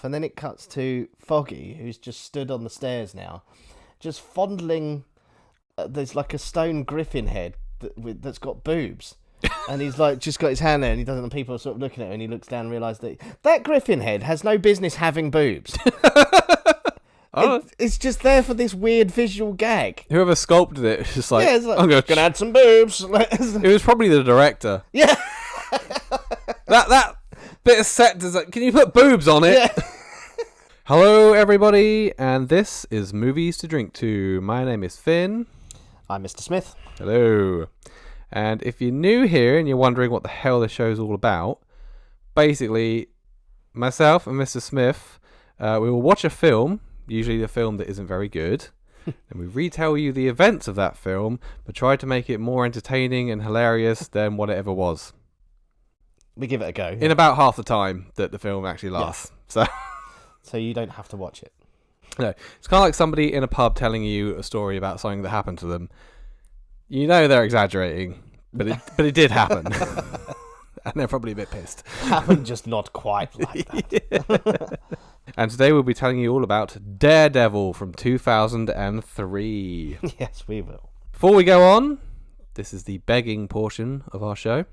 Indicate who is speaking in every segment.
Speaker 1: And then it cuts to Foggy, who's just stood on the stairs now, just fondling. There's like a stone griffin head that's got boobs. And he's like just got his hand there, and he doesn't. And people are sort of looking at him, and he looks down and realises that griffin head has no business having boobs. It's just there for this weird visual gag.
Speaker 2: Whoever sculpted it was just like,
Speaker 1: yeah, it's like
Speaker 2: I'm
Speaker 1: gonna add some boobs.
Speaker 2: It was probably the director.
Speaker 1: Yeah.
Speaker 2: that bit of set design. Can you put boobs on it?
Speaker 1: Yeah.
Speaker 2: Hello, everybody, and this is Movies to Drink To. My name is Finn.
Speaker 1: I'm Mr. Smith.
Speaker 2: Hello. And if you're new here and you're wondering what the hell this show's all about, basically, myself and Mr. Smith, we will watch a film, usually a film that isn't very good, and we retell you the events of that film, but try to make it more entertaining and hilarious than what it ever was.
Speaker 1: We give it a go.
Speaker 2: In about half the time that the film actually lasts. Yeah.
Speaker 1: So you don't have to watch it.
Speaker 2: No, it's kind of like somebody in a pub telling you a story about something that happened to them. You know they're exaggerating, but it did happen. And they're probably a bit pissed.
Speaker 1: Happened, just not quite like that.
Speaker 2: And today we'll be telling you all about Daredevil from 2003.
Speaker 1: Yes, we will.
Speaker 2: Before we go on, this is the begging portion of our show.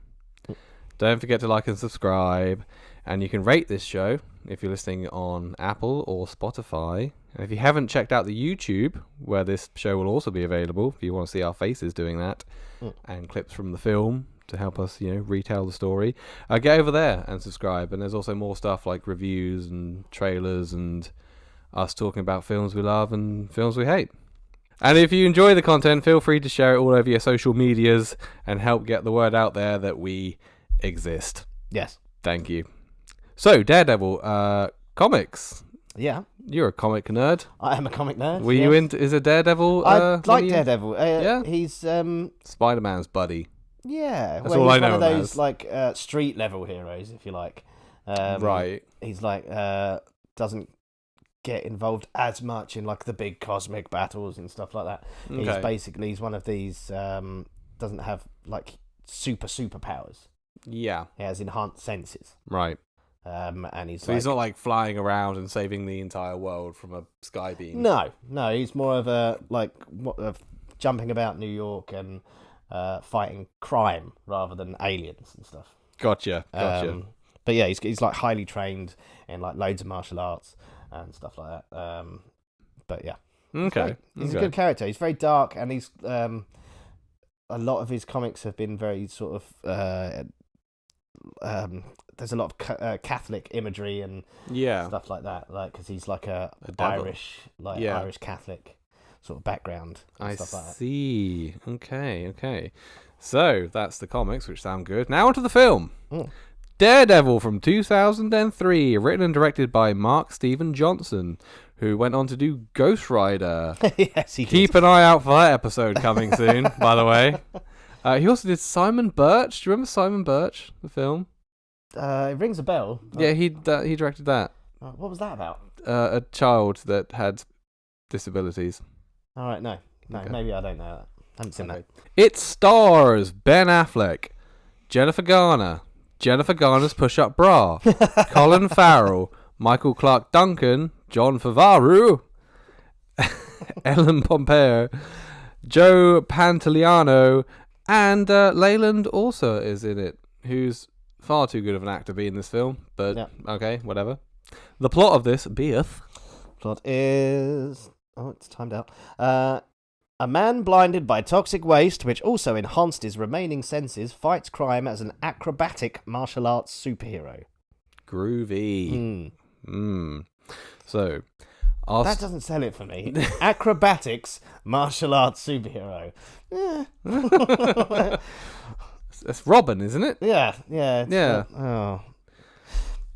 Speaker 2: Don't forget to like and subscribe. And you can rate this show if you're listening on Apple or Spotify. And if you haven't checked out the YouTube, where this show will also be available, if you want to see our faces doing that, and clips from the film to help us, retell the story, get over there and subscribe. And there's also more stuff like reviews and trailers and us talking about films we love and films we hate. And if you enjoy the content, feel free to share it all over your social medias and help get the word out there that we exist.
Speaker 1: Yes.
Speaker 2: Thank you. So, Daredevil, comics.
Speaker 1: Yeah.
Speaker 2: You're a comic nerd.
Speaker 1: I am a comic nerd.
Speaker 2: Were you into... Is a Daredevil...
Speaker 1: I like Daredevil.
Speaker 2: Yeah?
Speaker 1: He's...
Speaker 2: Spider-Man's buddy.
Speaker 1: Yeah.
Speaker 2: That's all I know
Speaker 1: He's one of
Speaker 2: him
Speaker 1: those,
Speaker 2: as.
Speaker 1: like, street-level heroes, if you like.
Speaker 2: Right.
Speaker 1: He's, like, doesn't get involved as much in, like, the big cosmic battles and stuff like that.
Speaker 2: Okay.
Speaker 1: He's one of these... doesn't have, like, superpowers.
Speaker 2: Yeah.
Speaker 1: He has enhanced senses.
Speaker 2: Right.
Speaker 1: And he's
Speaker 2: he's not like flying around and saving the entire world from a sky beam.
Speaker 1: No, he's more of a jumping about New York and fighting crime rather than aliens and stuff.
Speaker 2: Gotcha.
Speaker 1: But yeah, he's like highly trained in like loads of martial arts and stuff like that. But yeah,
Speaker 2: Okay.
Speaker 1: he's a good character. He's very dark, and he's a lot of his comics have been very sort of. There's a lot of Catholic imagery and stuff like that, like because he's like a Irish, Irish Catholic sort of background. And stuff like that.
Speaker 2: See. Okay. So that's the comics, which sound good. Now onto the film. Daredevil from 2003, written and directed by Mark Steven Johnson, who went on to do Ghost Rider.
Speaker 1: Yes, he did.
Speaker 2: Keep an eye out for that episode coming soon, by the way. He also did Simon Birch. Do you remember Simon Birch, the film?
Speaker 1: It rings a bell.
Speaker 2: Yeah, he directed that.
Speaker 1: What was that about?
Speaker 2: A child that had disabilities.
Speaker 1: All right, no,
Speaker 2: Okay.
Speaker 1: maybe I don't know that. I haven't seen that.
Speaker 2: It stars Ben Affleck, Jennifer Garner, Jennifer Garner's push-up bra, Colin Farrell, Michael Clark Duncan, John Favreau, Ellen Pompeo, Joe Pantoliano, and Leyland also is in it, who's far too good of an actor to be in this film, but okay, whatever. The plot of this
Speaker 1: plot is... Oh, it's timed out. A man blinded by toxic waste, which also enhanced his remaining senses, fights crime as an acrobatic martial arts superhero.
Speaker 2: Groovy. So...
Speaker 1: that doesn't sell it for me. Acrobatics, martial arts superhero.
Speaker 2: That's Robin, isn't it?
Speaker 1: Yeah. Oh.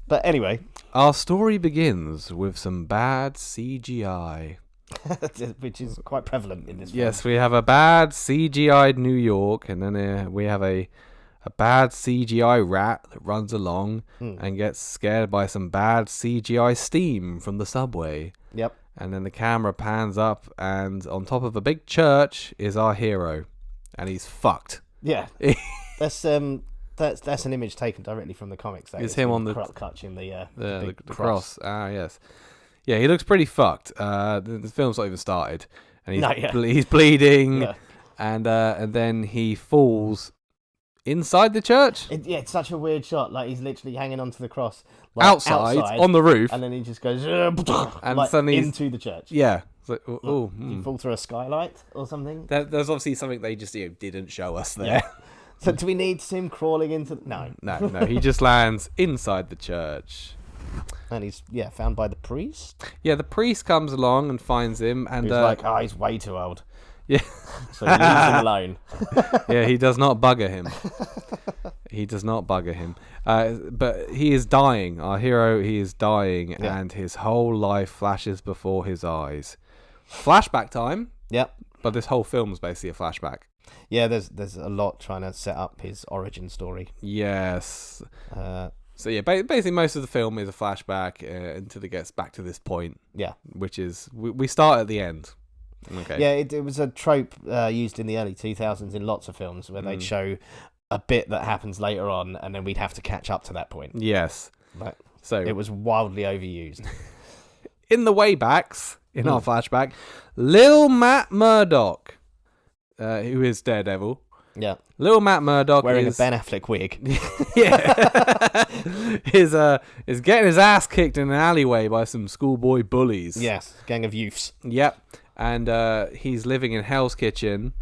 Speaker 1: But anyway.
Speaker 2: Our story begins with some bad CGI.
Speaker 1: Which is quite prevalent in this film.
Speaker 2: Yes, we have a bad CGI'd New York, and then we have a bad CGI rat that runs along and gets scared by some bad CGI steam from the subway.
Speaker 1: Yep.
Speaker 2: And then the camera pans up, and on top of a big church is our hero, and he's fucked.
Speaker 1: Yeah. That's that's an image taken directly from the comics.
Speaker 2: It's him on the
Speaker 1: clutching the
Speaker 2: cross. Ah, yes. Yeah, he looks pretty fucked. The film's not even started, and he's bleeding, and then he falls inside the church.
Speaker 1: It's such a weird shot. Like, he's literally hanging onto the cross, like,
Speaker 2: outside on the roof,
Speaker 1: and then he just goes
Speaker 2: and
Speaker 1: like,
Speaker 2: suddenly
Speaker 1: into the church.
Speaker 2: Yeah. Like,
Speaker 1: you fall through a skylight or something.
Speaker 2: There's obviously something they just didn't show us there.
Speaker 1: Yeah. So do we need him crawling into? No.
Speaker 2: He just lands inside the church,
Speaker 1: and he's found by the priest.
Speaker 2: Yeah, the priest comes along and finds him, and
Speaker 1: he's like, he's way too old.
Speaker 2: Yeah,
Speaker 1: so he leaves him alone.
Speaker 2: Yeah, he does not bugger him. But he is dying. Our hero, he is dying, and his whole life flashes before his eyes. Flashback time.
Speaker 1: Yep.
Speaker 2: But this whole film is basically a flashback.
Speaker 1: Yeah, there's a lot trying to set up his origin story.
Speaker 2: Yes. So yeah, basically most of the film is a flashback until it gets back to this point.
Speaker 1: Yeah.
Speaker 2: Which is we start at the end. Okay.
Speaker 1: Yeah, it was a trope used in the early 2000s in lots of films where they'd show a bit that happens later on, and then we'd have to catch up to that point.
Speaker 2: Yes.
Speaker 1: So it was wildly overused.
Speaker 2: In the waybacks, in our flashback, Lil Matt Murdock, who is Daredevil.
Speaker 1: Yeah.
Speaker 2: Lil Matt Murdock
Speaker 1: wearing a Ben Affleck wig.
Speaker 2: is getting his ass kicked in an alleyway by some schoolboy bullies.
Speaker 1: Yes, gang of youths.
Speaker 2: Yep. And he's living in Hell's Kitchen,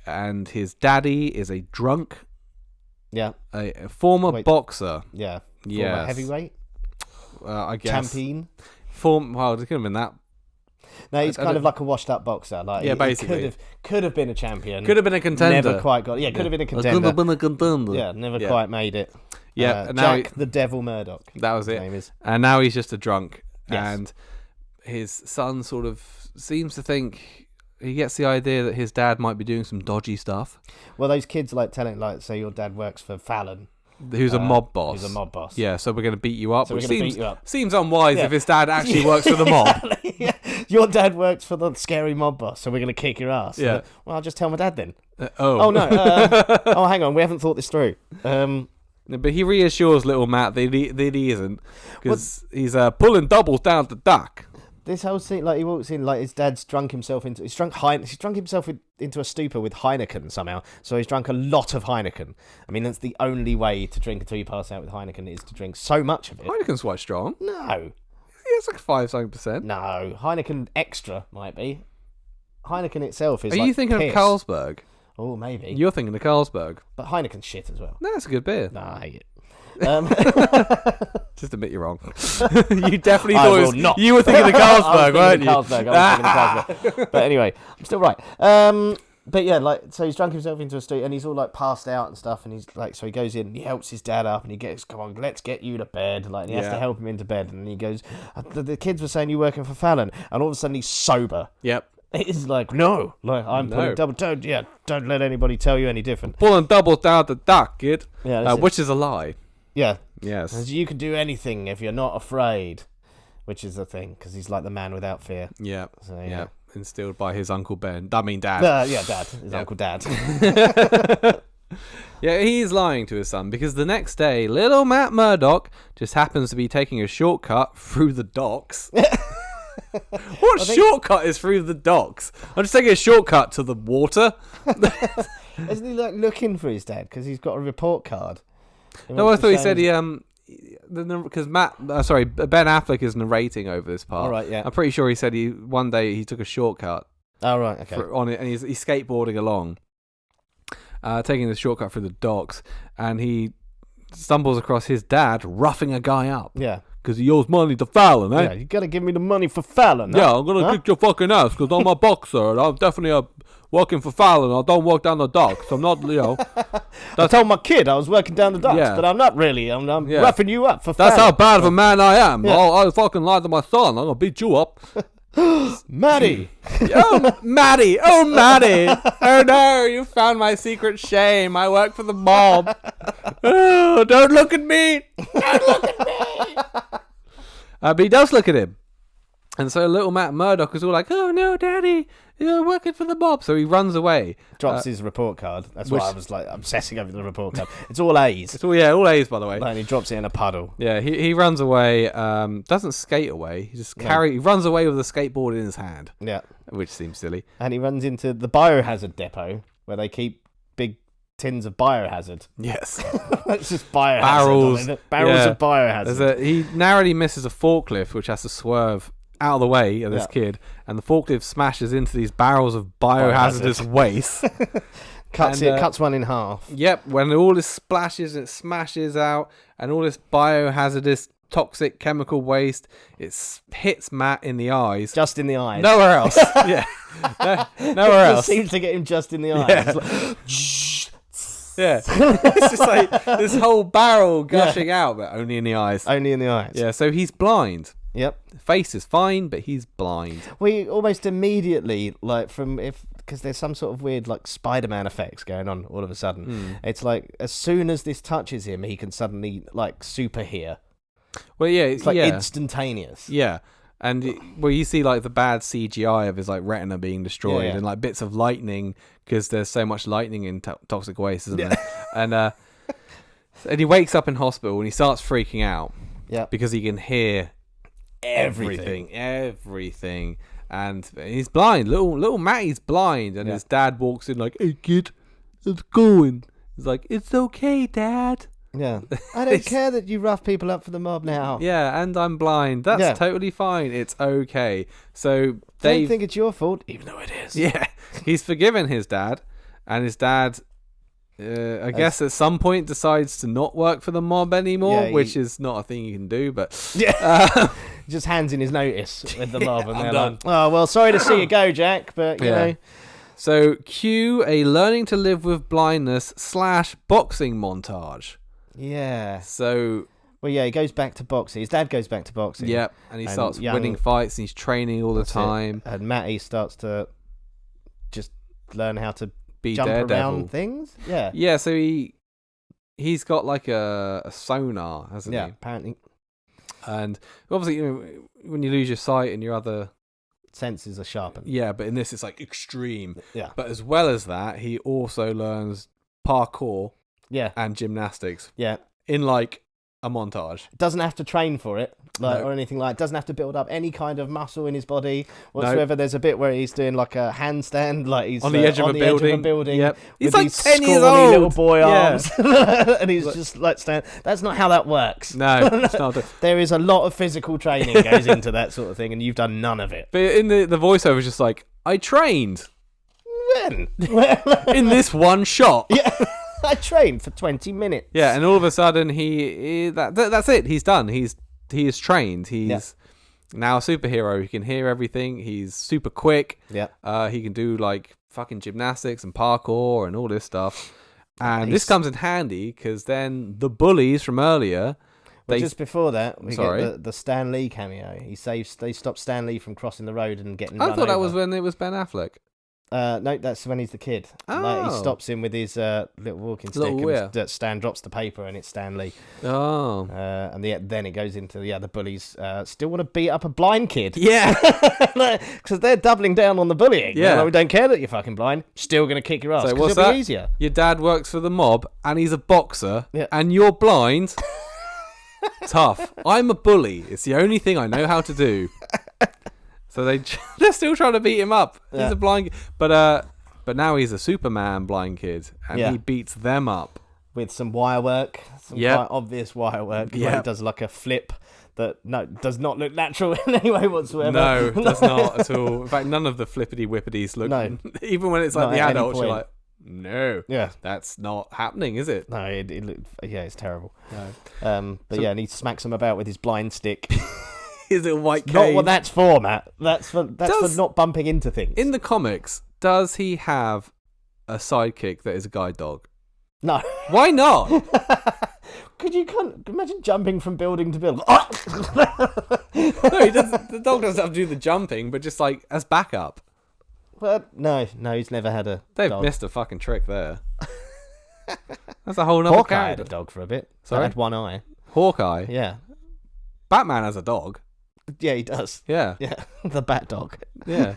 Speaker 2: and his daddy is a drunk.
Speaker 1: Yeah.
Speaker 2: A former boxer.
Speaker 1: Yeah.
Speaker 2: Yes.
Speaker 1: Former heavyweight.
Speaker 2: I guess.
Speaker 1: Champion.
Speaker 2: Well, it could have been that.
Speaker 1: No, he's kind of like a washed-up boxer. Like,
Speaker 2: yeah, basically.
Speaker 1: He could have been a champion.
Speaker 2: Could have been a contender.
Speaker 1: Never quite got. Yeah, could have been a contender.
Speaker 2: Could have been a contender.
Speaker 1: Yeah, never quite made it.
Speaker 2: Yeah,
Speaker 1: Jack the Devil Murdoch.
Speaker 2: That was it.
Speaker 1: Name is.
Speaker 2: And now he's just a drunk.
Speaker 1: Yes.
Speaker 2: And his son sort of seems to think he gets the idea that his dad might be doing some dodgy stuff.
Speaker 1: Well, those kids telling, say your dad works for Fallon.
Speaker 2: Who's a mob boss.
Speaker 1: Who's a mob boss.
Speaker 2: Yeah, so we're going to beat you up,
Speaker 1: so
Speaker 2: which seems unwise if his dad actually
Speaker 1: actually
Speaker 2: works for the mob.
Speaker 1: Yeah. Your dad works for the scary mob boss, so we're going to kick your ass.
Speaker 2: Yeah.
Speaker 1: Well, I'll just tell my dad then.
Speaker 2: Oh
Speaker 1: no. Hang on. We haven't thought this through.
Speaker 2: But he reassures little Matt that he isn't, because he's pulling doubles down the dock.
Speaker 1: This whole scene, he walks in, his dad's drunk himself into. He's drunk himself into a stupor with Heineken somehow. So he's drunk a lot of Heineken. I mean, that's the only way to drink until you pass out with Heineken is to drink so much of it.
Speaker 2: Heineken's quite strong.
Speaker 1: No.
Speaker 2: Yeah, it's like 5-something%.
Speaker 1: No, Heineken Extra might be. Heineken itself is.
Speaker 2: Are you thinking
Speaker 1: piss.
Speaker 2: of Carlsberg?
Speaker 1: Oh, maybe.
Speaker 2: You're thinking of Carlsberg.
Speaker 1: But Heineken's shit as well.
Speaker 2: No, it's a good beer.
Speaker 1: No, I hate it.
Speaker 2: Just admit you're wrong. You definitely thought you were thinking of Carlsberg, weren't you?
Speaker 1: I was thinking of Carlsberg. But anyway, I'm still right. But yeah, so he's drunk himself into a street, and he's all passed out and stuff, and he's so he goes in, and he helps his dad up, and he goes, "Come on, let's get you to bed." And he has to help him into bed, and he goes, "The kids were saying you're working for Fallon," and all of a sudden he's sober.
Speaker 2: Yep.
Speaker 1: He's like, "No, I'm pulling double. Don't let anybody tell you any different."
Speaker 2: Pulling doubles down the dock, kid.
Speaker 1: Yeah,
Speaker 2: which is a lie.
Speaker 1: Yeah.
Speaker 2: Yes.
Speaker 1: And you can do anything if you're not afraid, which is the thing, because he's like the man without fear.
Speaker 2: Yeah.
Speaker 1: So, yeah.
Speaker 2: Instilled by his Uncle Ben. I mean, Dad.
Speaker 1: Dad. His Uncle Dad.
Speaker 2: Yeah, he's lying to his son because the next day, little Matt Murdock just happens to be taking a shortcut through the docks. What shortcut is through the docks? I'm just taking a shortcut to the water.
Speaker 1: Isn't he looking for his dad because he's got a report card?
Speaker 2: No, I thought he said because Ben Affleck is narrating over this part.
Speaker 1: All right, yeah.
Speaker 2: I'm pretty sure he said one day he took a shortcut.
Speaker 1: Oh right, okay.
Speaker 2: On it, and he's skateboarding along, taking the shortcut through the docks, and he stumbles across his dad roughing a guy up.
Speaker 1: Yeah.
Speaker 2: Because he owes money to Fallon, eh?
Speaker 1: Yeah, you gotta give me the money for Fallon.
Speaker 2: Yeah, I'm gonna kick your fucking ass because I'm a boxer and I'm definitely working for Fallon. I don't work down the docks. I'm not,
Speaker 1: I told my kid I was working down the docks, but I'm not really. I'm roughing you up for Fallon.
Speaker 2: That's how bad of a man I am. Yeah. I fucking lied to my son. I'm gonna beat you up.
Speaker 1: Maddie.
Speaker 2: Oh, Maddie. Oh, Maddie. Oh, no. You found my secret shame. I work for the mob. Oh, don't look at me. Don't look at me. But he does look at him. And so little Matt Murdock is all like, "Oh no, Daddy, you're working for the mob." So he runs away.
Speaker 1: Drops his report card. That's why I was like obsessing over the report card. It's all A's.
Speaker 2: It's all A's, by the way.
Speaker 1: And he drops it in a puddle.
Speaker 2: Yeah, he runs away. Doesn't skate away. He just He runs away with a skateboard in his hand.
Speaker 1: Yeah,
Speaker 2: which seems silly.
Speaker 1: And he runs into the biohazard depot where they keep big tins of biohazard.
Speaker 2: Yes,
Speaker 1: it's just biohazard. Barrels of biohazard.
Speaker 2: He narrowly misses a forklift, which has to swerve out of the way of this kid, and the forklift smashes into these barrels of biohazardous waste.
Speaker 1: Cuts one in half.
Speaker 2: Yep, when all this splashes, it smashes out, and all this biohazardous toxic chemical waste, it hits Matt in the eyes.
Speaker 1: Just in the eyes.
Speaker 2: Nowhere else. Yeah. Nowhere else.
Speaker 1: It seems to get him just in the eyes.
Speaker 2: Yeah. It's just like this whole barrel gushing out, but only in the eyes.
Speaker 1: Only in the eyes.
Speaker 2: Yeah, so he's blind.
Speaker 1: Yep.
Speaker 2: The face is fine, but he's blind.
Speaker 1: We almost immediately, because there's some sort of weird, like, Spider-Man effects going on all of a sudden. It's like, as soon as this touches him, he can suddenly, like, super hear.
Speaker 2: Well, yeah.
Speaker 1: It's like instantaneous.
Speaker 2: Yeah. And you see like the bad CGI of his like retina being destroyed and like bits of lightning because there's so much lightning in toxic waste, isn't there? And he wakes up in hospital and he starts freaking out.
Speaker 1: Yeah.
Speaker 2: Because he can hear everything. And he's blind. Little Matty's blind, and his dad walks in like, "Hey kid, how's it going?" He's like, "It's okay, Dad."
Speaker 1: Yeah, I don't care that you rough people up for the mob now.
Speaker 2: Yeah, and I'm blind. That's totally fine. It's okay. So
Speaker 1: don't think it's your fault, even though it is.
Speaker 2: Yeah, he's forgiven his dad, and his dad, I guess, at some point decides to not work for the mob anymore, which is not a thing you can do. But
Speaker 1: just hands in his notice with the mob, and they're like, "Oh well, sorry to see you go, Jack, but you know."
Speaker 2: So cue a learning to live with blindness / boxing montage.
Speaker 1: Yeah.
Speaker 2: So...
Speaker 1: Well, yeah, he goes back to boxing. His dad goes back to boxing.
Speaker 2: Yep, and he starts winning fights, and he's training all the time.
Speaker 1: And Matty starts to just learn how to
Speaker 2: be
Speaker 1: jump
Speaker 2: Daredevil.
Speaker 1: Around things. Yeah.
Speaker 2: Yeah, so he's got like a sonar, hasn't he?
Speaker 1: Yeah, apparently.
Speaker 2: And obviously, when you lose your sight and your other...
Speaker 1: senses are sharpened.
Speaker 2: Yeah, but in this, it's like extreme.
Speaker 1: Yeah.
Speaker 2: But as well as that, he also learns parkour.
Speaker 1: Yeah.
Speaker 2: And gymnastics.
Speaker 1: Yeah.
Speaker 2: In like a montage.
Speaker 1: Doesn't have to train for it, or anything like. Doesn't have to build up any kind of muscle in his body whatsoever. There's a bit where he's doing like a handstand, like he's
Speaker 2: on the edge of a building.
Speaker 1: Yep.
Speaker 2: He's like 10 years old.
Speaker 1: Little boy arms, and he's just like stand. That's not how that works.
Speaker 2: No, it's not.
Speaker 1: There is a lot of physical training goes into that sort of thing, and you've done none of it.
Speaker 2: But in the voiceover is just like, I trained.
Speaker 1: When?
Speaker 2: In this one shot.
Speaker 1: Yeah. I trained for 20 minutes.
Speaker 2: Yeah, and all of a sudden that's it. He's done. He is trained. He's now a superhero. He can hear everything. He's super quick.
Speaker 1: Yeah.
Speaker 2: He can do like fucking gymnastics and parkour and all this stuff. And this comes in handy because then the bullies from earlier.
Speaker 1: Well, just before that, we get the Stan Lee cameo. They stop Stan Lee from crossing the road and getting run over.
Speaker 2: I thought that was when it was Ben Affleck.
Speaker 1: No, that's when he's the kid.
Speaker 2: Oh.
Speaker 1: Like, he stops him with his little walking stick, and Stan drops the paper, and it's Stan Lee.
Speaker 2: Oh.
Speaker 1: And then it goes into the bullies still want to beat up a blind kid.
Speaker 2: Yeah.
Speaker 1: Because they're doubling down on the bullying.
Speaker 2: Yeah.
Speaker 1: Like, we don't care that you're fucking blind. Still going to kick your ass.
Speaker 2: So
Speaker 1: what's
Speaker 2: that?
Speaker 1: Be easier.
Speaker 2: Your dad works for the mob, and he's a boxer, and you're blind. Tough. I'm a bully. It's the only thing I know how to do. So they're still trying to beat him up. He's a blind, but now he's a Superman blind kid, and he beats them up
Speaker 1: with some wire work, quite obvious wire work.
Speaker 2: Yeah,
Speaker 1: he does like a flip that does not look natural in any way whatsoever.
Speaker 2: No, does not at all. In fact, none of the flippity whippitties look. No, even when it's like the adults, you're like, no, that's not happening, is it?
Speaker 1: No, it's terrible. No, and he smacks him about with his blind stick.
Speaker 2: Is it a white cane?
Speaker 1: Not what that's for, Matt. That's for not bumping into things.
Speaker 2: In the comics, does he have a sidekick that is a guide dog?
Speaker 1: No.
Speaker 2: Why not?
Speaker 1: Could you imagine jumping from building to building?
Speaker 2: No, he doesn't. The dog doesn't have to do the jumping, but just like as backup.
Speaker 1: Well, no, he's never had a.
Speaker 2: They've
Speaker 1: dog.
Speaker 2: Missed a fucking trick there. That's a whole nother
Speaker 1: Hawkeye
Speaker 2: character.
Speaker 1: had a dog for a bit.
Speaker 2: Sorry?
Speaker 1: That had one eye.
Speaker 2: Hawkeye.
Speaker 1: Yeah.
Speaker 2: Batman has a dog.
Speaker 1: Yeah, he does.
Speaker 2: Yeah.
Speaker 1: Yeah, the Bat Dog.
Speaker 2: Yeah.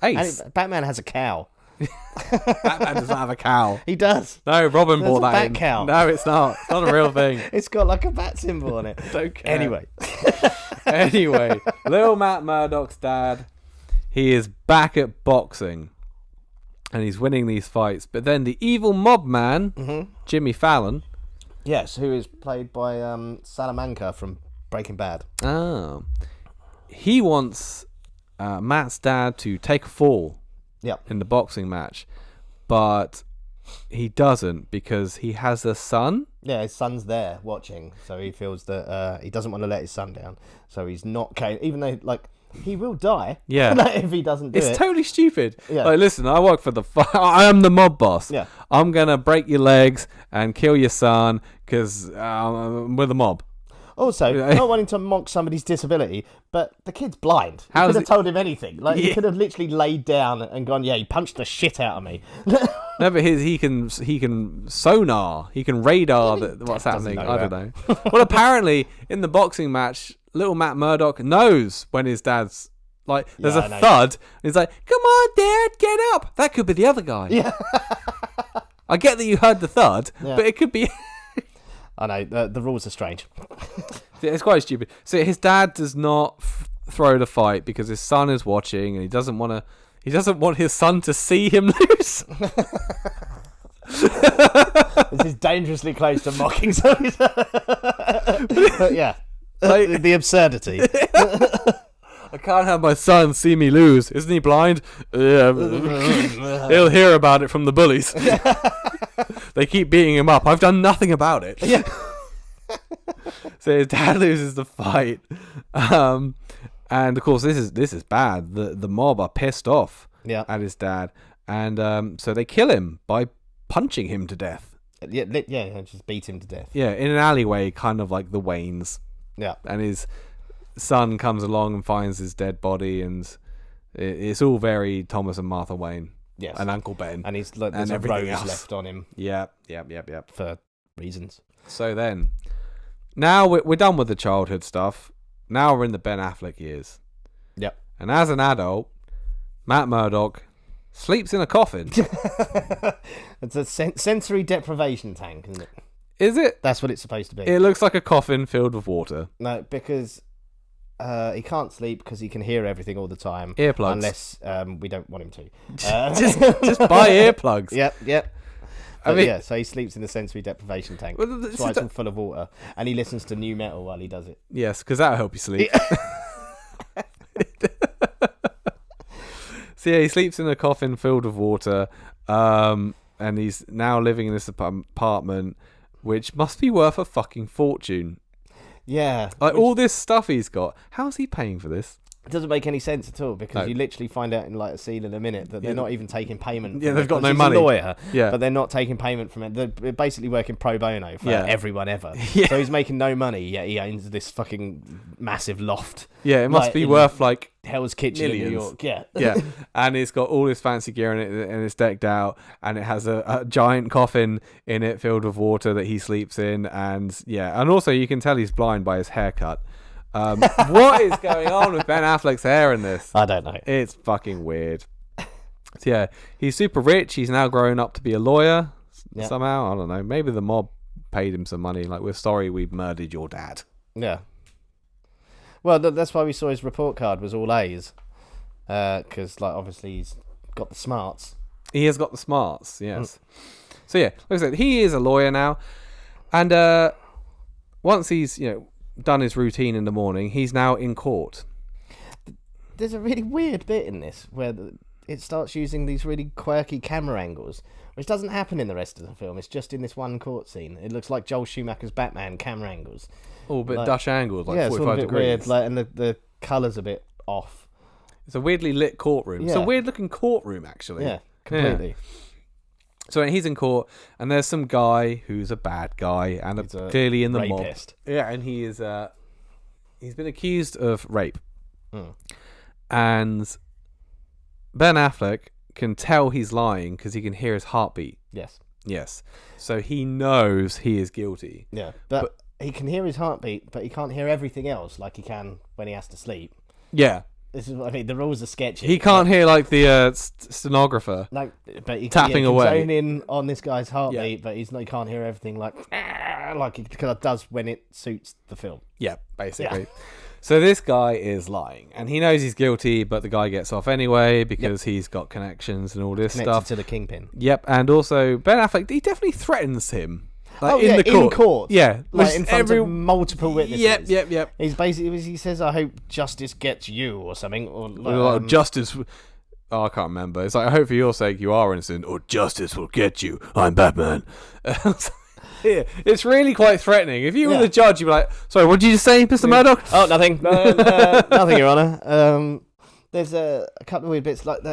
Speaker 2: Ace.
Speaker 1: Batman has a cow.
Speaker 2: Batman does not have a cow.
Speaker 1: He does.
Speaker 2: No, Robin
Speaker 1: There's
Speaker 2: bought
Speaker 1: a
Speaker 2: that
Speaker 1: bat
Speaker 2: in.
Speaker 1: cow.
Speaker 2: No, it's not. It's not a real thing.
Speaker 1: It's got like a bat symbol on it.
Speaker 2: Don't care.
Speaker 1: Anyway,
Speaker 2: little Matt Murdock's dad, he is back at boxing. And he's winning these fights. But then the evil mob man, Jimmy Fallon.
Speaker 1: Yes, who is played by Salamanca from Breaking Bad.
Speaker 2: Oh. He wants Matt's dad to take a fall in the boxing match. But he doesn't because he has a son.
Speaker 1: Yeah, his son's there watching. So he feels that he doesn't want to let his son down. So he's not... Even though, like... He will die.
Speaker 2: Yeah.
Speaker 1: If he doesn't do
Speaker 2: it. It's totally stupid.
Speaker 1: Yeah.
Speaker 2: Like, listen, I work for I am the mob boss.
Speaker 1: Yeah.
Speaker 2: I'm going to break your legs and kill your son because we're the mob.
Speaker 1: Also, not wanting to mock somebody's disability, but the kid's blind. You could have told him anything. Like, he could have literally laid down and gone, yeah, he punched the shit out of me.
Speaker 2: No, but he can sonar. He can radar what's happening. I don't know. Well, apparently, in the boxing match... Little Matt Murdock knows when his dad's like, there's a thud. And he's like, come on, Dad, get up. That could be the other guy.
Speaker 1: Yeah.
Speaker 2: I get that you heard the thud, but it could be...
Speaker 1: I know, the rules are strange.
Speaker 2: It's quite stupid. So his dad does not throw the fight because his son is watching and he doesn't want his son to see him lose.
Speaker 1: This is dangerously close to mocking somebody. But yeah. Like, the absurdity.
Speaker 2: I can't have my son see me lose. Isn't he blind? Yeah. He'll hear about it from the bullies. They keep beating him up. I've done nothing about it.
Speaker 1: Yeah.
Speaker 2: So his dad loses the fight. And of course this is bad. The mob are pissed off at his dad. And so they kill him by punching him to death.
Speaker 1: Yeah, just beat him to death.
Speaker 2: Yeah, in an alleyway, kind of like the Waynes.
Speaker 1: Yeah.
Speaker 2: And his son comes along and finds his dead body, and it's all very Thomas and Martha Wayne.
Speaker 1: Yes.
Speaker 2: And Uncle Ben.
Speaker 1: And he's like, there's a rose left on him. Yep. For reasons.
Speaker 2: So then, now we're done with the childhood stuff. Now we're in the Ben Affleck years.
Speaker 1: Yep.
Speaker 2: And as an adult, Matt Murdock sleeps in a coffin.
Speaker 1: It's a sensory deprivation tank, isn't it?
Speaker 2: Is it?
Speaker 1: That's what it's supposed to be.
Speaker 2: It looks like a coffin filled with water.
Speaker 1: No, because he can't sleep because he can hear everything all the time.
Speaker 2: Earplugs.
Speaker 1: Unless we don't want him to.
Speaker 2: Just buy earplugs.
Speaker 1: Yep. I mean, so he sleeps in the sensory deprivation tank. That's why it's all full of water. And he listens to new metal while he does it.
Speaker 2: Yes, because that'll help you sleep. So yeah, he sleeps in a coffin filled with water. And he's now living in this apartment, which must be worth a fucking fortune.
Speaker 1: Yeah.
Speaker 2: Like all this stuff he's got. How's he paying for this?
Speaker 1: It doesn't make any sense at all because you literally find out in like a scene in a minute that they're not even taking payment.
Speaker 2: Yeah, they've got no money.
Speaker 1: He's a lawyer,
Speaker 2: but
Speaker 1: they're not taking payment from it. They're basically working pro bono for everyone ever.
Speaker 2: Yeah.
Speaker 1: So he's making no money, yet he owns this fucking massive loft.
Speaker 2: Yeah, it must be worth like
Speaker 1: Hell's Kitchen
Speaker 2: millions.
Speaker 1: in New York. Yeah.
Speaker 2: Yeah, and it's got all this fancy gear in it, and it's decked out, and it has a giant coffin in it filled with water that he sleeps in, and also you can tell he's blind by his haircut. What is going on with Ben Affleck's hair in this?
Speaker 1: I don't know.
Speaker 2: It's fucking weird. So yeah, he's super rich. He's now grown up to be a lawyer somehow. I don't know. Maybe the mob paid him some money. Like, we're sorry we murdered your dad.
Speaker 1: Yeah. Well, that's why we saw his report card was all A's. Because, like, obviously he's got the smarts.
Speaker 2: He has got the smarts, yes. So yeah, like I said, he is a lawyer now. And once he's, done his routine in the morning, he's now in court.
Speaker 1: There's a really weird bit in this where it starts using these really quirky camera angles, which doesn't happen in the rest of the film. It's just in this one court scene. It looks like Joel Schumacher's Batman camera angles.
Speaker 2: Oh, but Dutch angles, like 45
Speaker 1: it's all a bit
Speaker 2: degrees.
Speaker 1: Weird, and the colour's a bit off.
Speaker 2: It's a weirdly lit courtroom. It's a weird looking courtroom, actually.
Speaker 1: Yeah, completely.
Speaker 2: Yeah. So he's in court, and there's some guy who's a bad guy, and clearly in the
Speaker 1: rapist.
Speaker 2: mob. Yeah, and he is. He's been accused of rape, and Ben Affleck can tell he's lying because he can hear his heartbeat.
Speaker 1: Yes.
Speaker 2: So he knows he is guilty.
Speaker 1: Yeah, but he can hear his heartbeat, but he can't hear everything else like he can when he has to sleep.
Speaker 2: Yeah.
Speaker 1: This is what I mean. The rules are sketchy.
Speaker 2: He can't hear like the stenographer.
Speaker 1: No, but he
Speaker 2: tapping
Speaker 1: can
Speaker 2: away.
Speaker 1: zone in on this guy's heartbeat, but he can't hear everything like it does when it suits the film.
Speaker 2: Yeah, basically. Yeah. So this guy is lying, and he knows he's guilty, but the guy gets off anyway because he's got connections and all this
Speaker 1: Connected
Speaker 2: stuff
Speaker 1: to the kingpin.
Speaker 2: Yep, and also Ben Affleck, he definitely threatens him. Like
Speaker 1: in court.
Speaker 2: Yeah,
Speaker 1: like in front of multiple witnesses.
Speaker 2: Yep.
Speaker 1: He's basically, he says, "I hope justice gets you," or something, or
Speaker 2: like, justice. Oh, I can't remember. It's like, I hope for your sake you are innocent, or justice will get you. I'm Batman. Yeah, it's really quite threatening. If you were the judge, you'd be like, "Sorry, what did you just say, Mr. Murdoch?"
Speaker 1: Oh, nothing. Nothing, Your Honour. There's a couple of weird bits like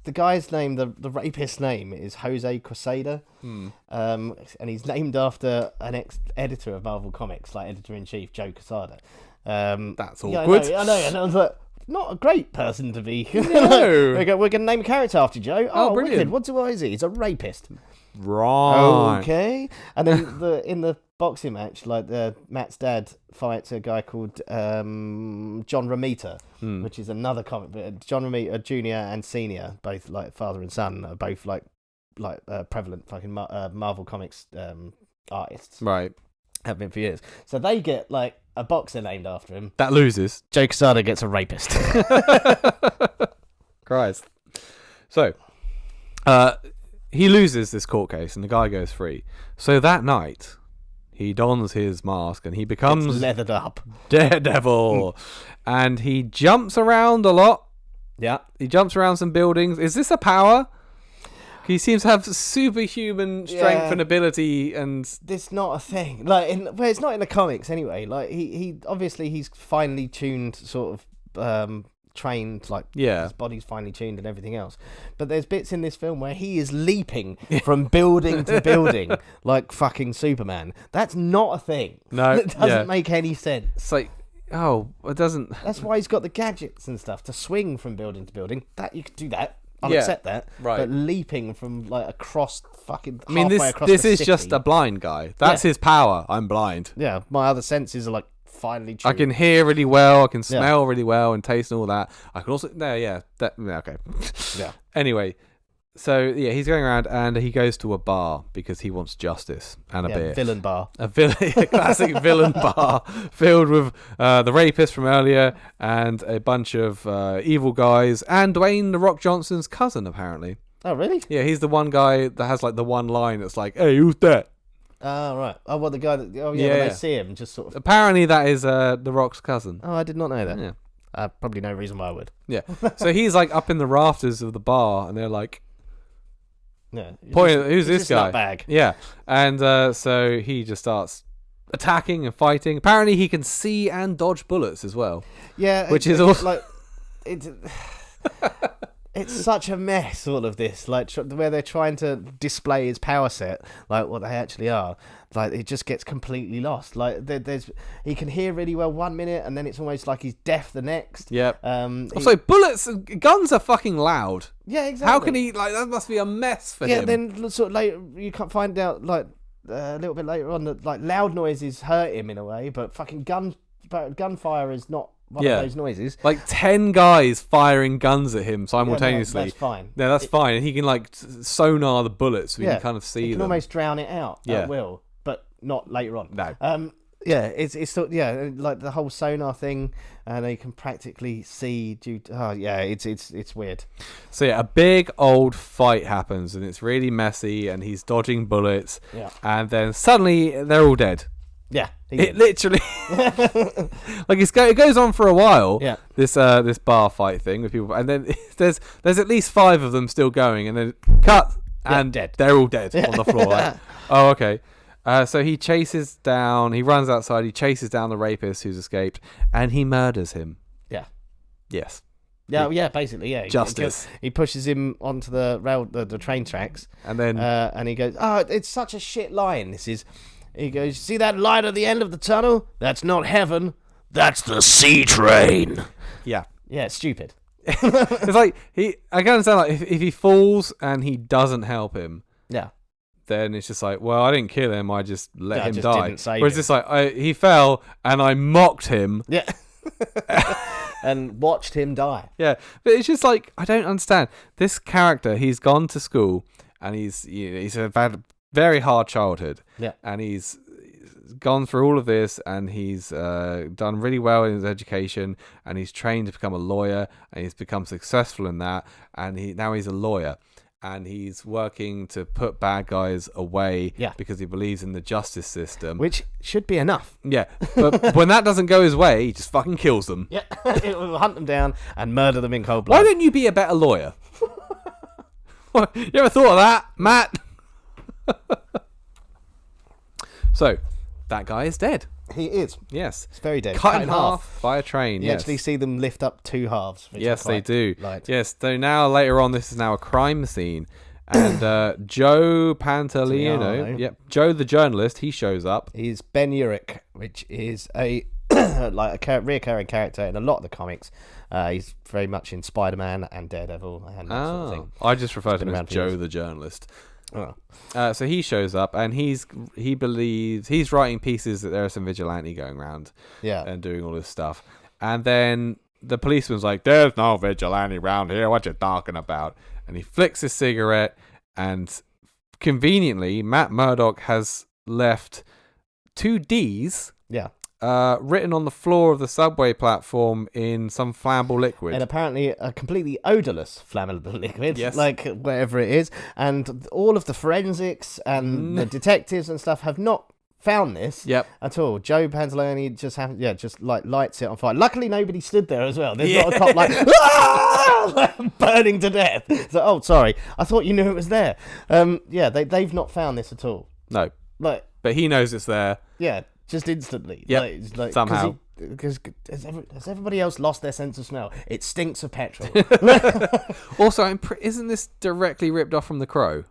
Speaker 1: the guy's name, the rapist's name is Jose Quesada, and he's named after an ex-editor of Marvel Comics, like editor-in-chief Joe Quesada.
Speaker 2: That's awkward.
Speaker 1: I know, and I was like, not a great person to be.
Speaker 2: No.
Speaker 1: We're going to name a character after Joe. Oh,
Speaker 2: brilliant.
Speaker 1: Wicked. What is he? He's a rapist.
Speaker 2: Right.
Speaker 1: Okay. And then in the boxing match, like Matt's dad fights a guy called John Romita, which is another comic. But John Romita Jr. and Senior, both like father and son, are both like prevalent fucking Marvel Comics artists.
Speaker 2: Right.
Speaker 1: Have been for years. So they get like a boxer named after him.
Speaker 2: That loses.
Speaker 1: Joe Quesada gets a rapist.
Speaker 2: Christ. So, he loses this court case and the guy goes free. So that night, he dons his mask and he becomes
Speaker 1: it's leathered up
Speaker 2: Daredevil. And he jumps around a lot.
Speaker 1: Yeah.
Speaker 2: He jumps around some buildings. Is this a power? He seems to have superhuman strength and ability, and
Speaker 1: this not a thing. Like it's not in the comics anyway. Like he obviously he's finely tuned, sort of trained. Like his body's finely tuned and everything else. But there's bits in this film where he is leaping from building to building like fucking Superman. That's not a thing.
Speaker 2: No,
Speaker 1: it doesn't make any sense.
Speaker 2: It's like, it doesn't.
Speaker 1: That's why he's got the gadgets and stuff to swing from building to building. That you could do that. I'll accept that,
Speaker 2: right?
Speaker 1: But leaping from like across fucking.
Speaker 2: I mean, this is just a blind guy. That's his power. I'm blind.
Speaker 1: Yeah, my other senses are like finely tuned.
Speaker 2: I can hear really well. I can smell really well and taste and all that. I can also okay.
Speaker 1: Yeah.
Speaker 2: Anyway, so he's going around and he goes to a bar because he wants justice and a beer.
Speaker 1: Villain bar.
Speaker 2: A classic villain bar filled with the rapist from earlier and a bunch of evil guys and Dwayne The Rock Johnson's cousin, apparently.
Speaker 1: Oh, really?
Speaker 2: Yeah, he's the one guy that has like the one line that's like, "Hey, who's that?"
Speaker 1: Oh, right. Oh, well, the guy that... Oh, yeah, when they see him, just sort of...
Speaker 2: Apparently that is The Rock's cousin.
Speaker 1: Oh, I did not know that.
Speaker 2: Yeah.
Speaker 1: Probably no reason why I would.
Speaker 2: Yeah. So he's like up in the rafters of the bar and they're like...
Speaker 1: Yeah.
Speaker 2: Who's this guy?
Speaker 1: Nutbag.
Speaker 2: Yeah. And so he just starts attacking and fighting. Apparently he can see and dodge bullets as well.
Speaker 1: Yeah.
Speaker 2: Which is also...
Speaker 1: Like, it's such a mess, all of this. Like, where they're trying to display his power set, like what they actually are. Like, it just gets completely lost. Like, he can hear really well 1 minute, and then it's almost like he's deaf the next.
Speaker 2: Yep. Also, bullets, guns are fucking loud.
Speaker 1: Yeah, exactly.
Speaker 2: How can he, like, that must be a mess for him.
Speaker 1: Yeah, then sort of later, you can find out, like, a little bit later on that, like, loud noises hurt him in a way, but fucking gunfire is not one of those noises.
Speaker 2: Like 10 guys firing guns at him simultaneously.
Speaker 1: Yeah, that's fine.
Speaker 2: Yeah, that's fine. And he can like sonar the bullets so we can kind of see them.
Speaker 1: He can almost drown it out at will, but not later on.
Speaker 2: No.
Speaker 1: It's like the whole sonar thing, and they can practically see. It's weird.
Speaker 2: So a big old fight happens, and it's really messy, and he's dodging bullets.
Speaker 1: Yeah.
Speaker 2: And then suddenly they're all dead.
Speaker 1: Yeah.
Speaker 2: It literally like it goes on for a while.
Speaker 1: Yeah.
Speaker 2: This bar fight thing with people, and then there's at least 5 of them still going, and then cut and
Speaker 1: dead.
Speaker 2: They're all dead on the floor. Like, oh, okay. So he runs outside, he chases down the rapist who's escaped, and he murders him.
Speaker 1: Yeah.
Speaker 2: Yes.
Speaker 1: Yeah, basically, yeah.
Speaker 2: Justice.
Speaker 1: He pushes him onto the train tracks,
Speaker 2: and then
Speaker 1: and he goes, "Oh, it's such a shit line. This is." He goes, "See that light at the end of the tunnel? That's not heaven. That's the C train."
Speaker 2: Yeah.
Speaker 1: Yeah, it's stupid.
Speaker 2: It's like I can understand, like if he falls and he doesn't help him.
Speaker 1: Yeah.
Speaker 2: then it's just like, well, I didn't kill him. I just let him
Speaker 1: just
Speaker 2: die.
Speaker 1: Didn't save
Speaker 2: Whereas
Speaker 1: him.
Speaker 2: it's like, he fell and I mocked him.
Speaker 1: Yeah. And watched him die.
Speaker 2: Yeah. But it's just like, I don't understand. This character, he's gone to school and he's had very hard childhood.
Speaker 1: Yeah.
Speaker 2: And he's gone through all of this and he's done really well in his education and he's trained to become a lawyer and he's become successful in that. And now he's a lawyer. And he's working to put bad guys away because he believes in the justice system.
Speaker 1: Which should be enough.
Speaker 2: Yeah. But when that doesn't go his way, he just fucking kills them.
Speaker 1: Yeah. It will hunt them down and murder them in cold blood.
Speaker 2: Why don't you be a better lawyer? You ever thought of that, Matt? So, that guy is dead.
Speaker 1: He is.
Speaker 2: Yes.
Speaker 1: It's very dead.
Speaker 2: Cut in half by a train.
Speaker 1: You actually see them lift up two halves.
Speaker 2: Yes, they do.
Speaker 1: Light.
Speaker 2: Yes. So now later on, this is now a crime scene, and Joe Pantoliano, Joe the journalist, he shows up.
Speaker 1: He's Ben Urich, which is a reoccurring character in a lot of the comics. He's very much in Spider-Man and Daredevil and that sort of thing.
Speaker 2: I just refer to him as Joe the journalist.
Speaker 1: Oh.
Speaker 2: So he shows up and he believes he's writing pieces that there are some vigilante going around and doing all this stuff. And then the policeman's like, there's no vigilante around here. What you talking about? And he flicks his cigarette and conveniently Matt Murdock has left 2 D's written on the floor of the subway platform in some flammable liquid.
Speaker 1: And apparently a completely odourless flammable liquid,
Speaker 2: yes.
Speaker 1: like whatever it is. And all of the forensics and the detectives and stuff have not found this at all. Joe Pantoliano just lights it on fire. Luckily, nobody stood there as well. There's not a cop like burning to death. So, oh, sorry, I thought you knew it was there. They've not found this at all.
Speaker 2: No, but he knows it's there.
Speaker 1: Yeah. Just instantly.
Speaker 2: Yeah, somehow.
Speaker 1: Because has everybody else lost their sense of smell? It stinks of petrol.
Speaker 2: Also, isn't this directly ripped off from The Crow?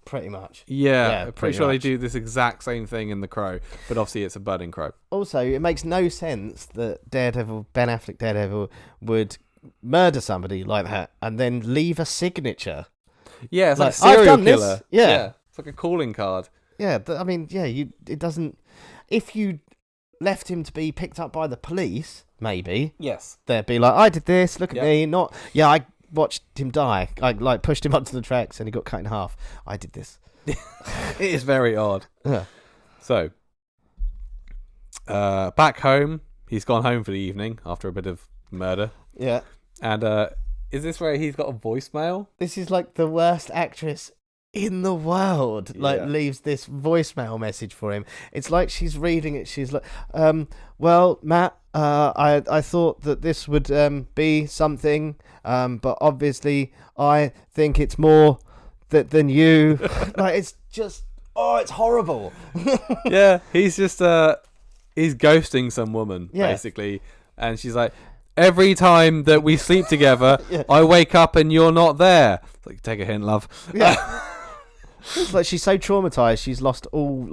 Speaker 1: Pretty much.
Speaker 2: Yeah, pretty sure they do this exact same thing in The Crow, but obviously it's a budding crow.
Speaker 1: Also, it makes no sense that Ben Affleck Daredevil, would murder somebody like that and then leave a signature.
Speaker 2: Yeah, it's like a serial killer.
Speaker 1: This. Yeah.
Speaker 2: It's like a calling card.
Speaker 1: Yeah, it doesn't... If you left him to be picked up by the police, maybe.
Speaker 2: Yes.
Speaker 1: They'd be like, I did this, look at me. I watched him die. I pushed him onto the tracks and he got cut in half. I did this.
Speaker 2: It is very odd.
Speaker 1: Yeah.
Speaker 2: So, back home, he's gone home for the evening after a bit of murder.
Speaker 1: Yeah.
Speaker 2: And is this where he's got a voicemail?
Speaker 1: This is like the worst actress in the world leaves this voicemail message for him. It's like she's reading it. She's like, well, Matt, I thought that this would be something, but obviously I think it's more than you. Like, it's just, it's horrible.
Speaker 2: Yeah, he's just he's ghosting some woman basically, and she's like, every time that we sleep together, I wake up and you're not there. It's like, take a hint, love.
Speaker 1: Yeah. It's like she's so traumatized, she's lost all,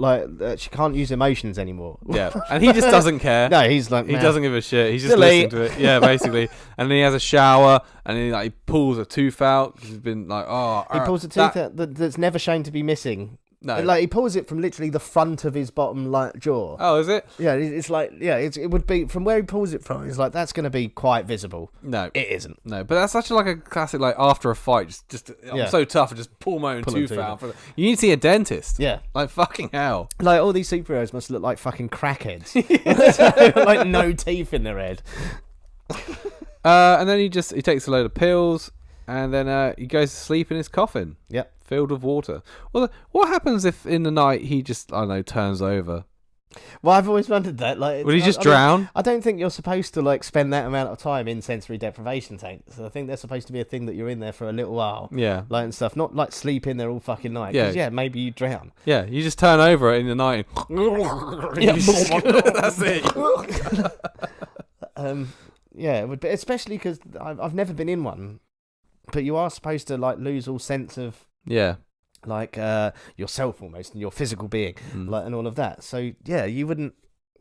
Speaker 1: she can't use emotions anymore.
Speaker 2: Yeah, and he just doesn't care.
Speaker 1: No, he's like,
Speaker 2: he doesn't give a shit. He's just listening to it. Yeah, basically. And then he has a shower, and then he pulls a tooth out. He's been like,
Speaker 1: he pulls a tooth out that's never shown to be missing.
Speaker 2: No,
Speaker 1: like he pulls it from literally the front of his bottom jaw.
Speaker 2: Oh, is it?
Speaker 1: Yeah, it's like it would be from where he pulls it from. It's like that's going to be quite visible.
Speaker 2: No,
Speaker 1: it isn't.
Speaker 2: No, but that's such a classic after a fight. Just I'm so tough and just pull my own tooth out. You need to see a dentist.
Speaker 1: Yeah,
Speaker 2: like fucking hell.
Speaker 1: Like all these superheroes must look like fucking crackheads. Like no teeth in their head.
Speaker 2: And then he takes a load of pills. And then he goes to sleep in his coffin.
Speaker 1: Yep.
Speaker 2: Filled with water. Well, what happens if in the night he just, I don't know, turns over?
Speaker 1: Well, I've always wondered that.
Speaker 2: Would he just drown?
Speaker 1: I don't think you're supposed to spend that amount of time in sensory deprivation tanks. I think they're supposed to be a thing that you're in there for a little while.
Speaker 2: Yeah.
Speaker 1: And stuff. Not sleep in there all fucking night.
Speaker 2: Yeah.
Speaker 1: Maybe you drown.
Speaker 2: Yeah, you just turn over in the night. That's it.
Speaker 1: Yeah, it would be, especially because I've never been in one. But you are supposed to lose all sense of yourself almost and your physical being and all of that. So yeah, you wouldn't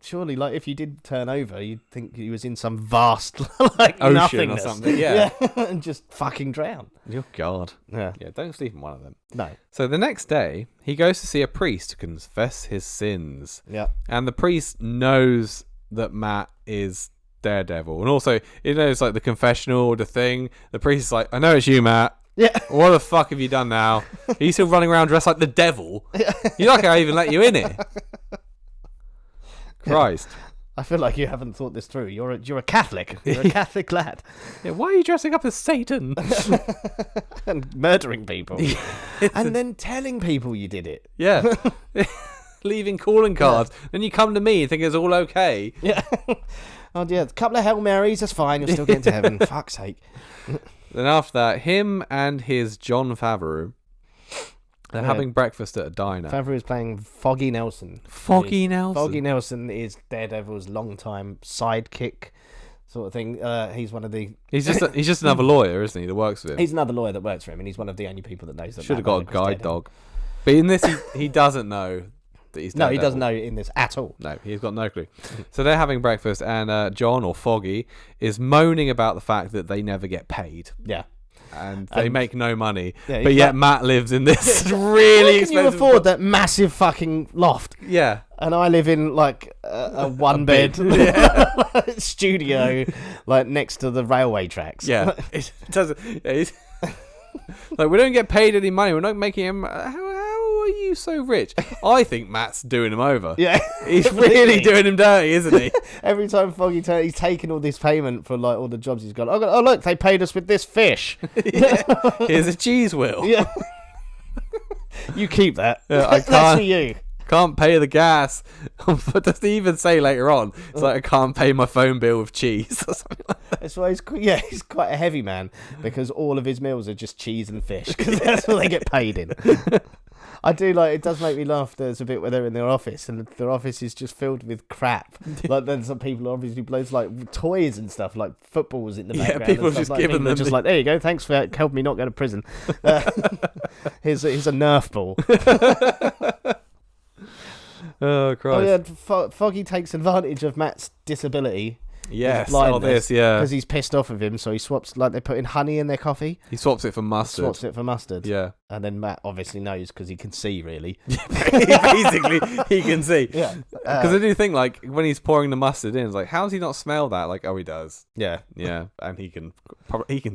Speaker 1: surely, like, if you did turn over, you'd think he was in some vast, like,
Speaker 2: ocean
Speaker 1: nothingness.
Speaker 2: or something. Yeah.
Speaker 1: And just fucking drown.
Speaker 2: Oh, God.
Speaker 1: Yeah.
Speaker 2: Yeah, don't sleep in one of them.
Speaker 1: No.
Speaker 2: So the next day, he goes to see a priest to confess his sins.
Speaker 1: Yeah.
Speaker 2: And the priest knows that Matt is Daredevil. And also, he knows, like, the confessional, the thing. The priest is like, I know it's you, Matt.
Speaker 1: Yeah.
Speaker 2: What the fuck have you done now? Are you still running around dressed like the devil? You're lucky I even let you in here. Christ.
Speaker 1: I feel like you haven't thought this through. You're a Catholic. You're a Catholic lad.
Speaker 2: Yeah, why are you dressing up as Satan?
Speaker 1: And murdering people. And then telling people you did it.
Speaker 2: Yeah. Leaving calling cards. Then you come to me and think it's all okay.
Speaker 1: Yeah. Oh, yeah. A couple of Hail Marys, that's fine. You're still getting to heaven. Fuck's sake.
Speaker 2: Then after that, him and his John Favreau, they're having breakfast at a diner.
Speaker 1: Favreau is playing Foggy Nelson.
Speaker 2: Foggy Nelson
Speaker 1: is Daredevil's longtime sidekick sort of thing. He's one of the...
Speaker 2: He's just another lawyer, isn't he, that works with him?
Speaker 1: He's another lawyer that works for him, and he's one of the only people that knows that.
Speaker 2: Should have got a guide dog. But in this, he doesn't know that he's Daredevil.
Speaker 1: No, he doesn't know in this at all.
Speaker 2: No, he's got no clue. So they're having breakfast, and John, or Foggy, is moaning about the fact that they never get paid.
Speaker 1: Yeah.
Speaker 2: And they make no money.
Speaker 1: Yeah,
Speaker 2: but yet Matt lives in this really expensive...
Speaker 1: How can you afford that massive fucking loft?
Speaker 2: Yeah.
Speaker 1: And I live in, like, a one-bed studio, like, next to the railway tracks.
Speaker 2: Yeah. It doesn't... Yeah, like, we don't get paid any money. We're not making him... How are you so rich? I think Matt's doing him over.
Speaker 1: Yeah.
Speaker 2: He's really doing him dirty, isn't he?
Speaker 1: Every time Foggy turns, he's taking all this payment for, like, all the jobs he's got. Oh, look, they paid us with this fish.
Speaker 2: Yeah. Here's a cheese wheel.
Speaker 1: Yeah. You keep that.
Speaker 2: Yeah, I can't,
Speaker 1: that's for you.
Speaker 2: Can't pay the gas. But doesn't even say later on, it's like, I can't pay my phone bill with cheese or something like that.
Speaker 1: That's why he's quite a heavy man, because all of his meals are just cheese and fish, because that's what they get paid in. I do like, it does make me laugh. There's a bit where they're in their office and their office is just filled with crap. Like, then some people obviously blows like toys and stuff, like footballs in the background.
Speaker 2: Yeah, people
Speaker 1: and
Speaker 2: just
Speaker 1: like
Speaker 2: giving them
Speaker 1: just like, there you go, thanks for helping me not go to prison. Here's a Nerf ball.
Speaker 2: Oh, Christ.
Speaker 1: Oh yeah, Foggy takes advantage of Matt's disability.
Speaker 2: Yes,
Speaker 1: blindness,
Speaker 2: yeah.
Speaker 1: Because he's pissed off of him, so he swaps, like, they put in honey in their coffee.
Speaker 2: He swaps it for mustard. Yeah.
Speaker 1: And then Matt obviously knows because he can see, really.
Speaker 2: Basically, he can see.
Speaker 1: Yeah.
Speaker 2: Because I do think, like, when he's pouring the mustard in, it's like, how does he not smell that? Like, oh, he does.
Speaker 1: Yeah.
Speaker 2: Yeah. And he can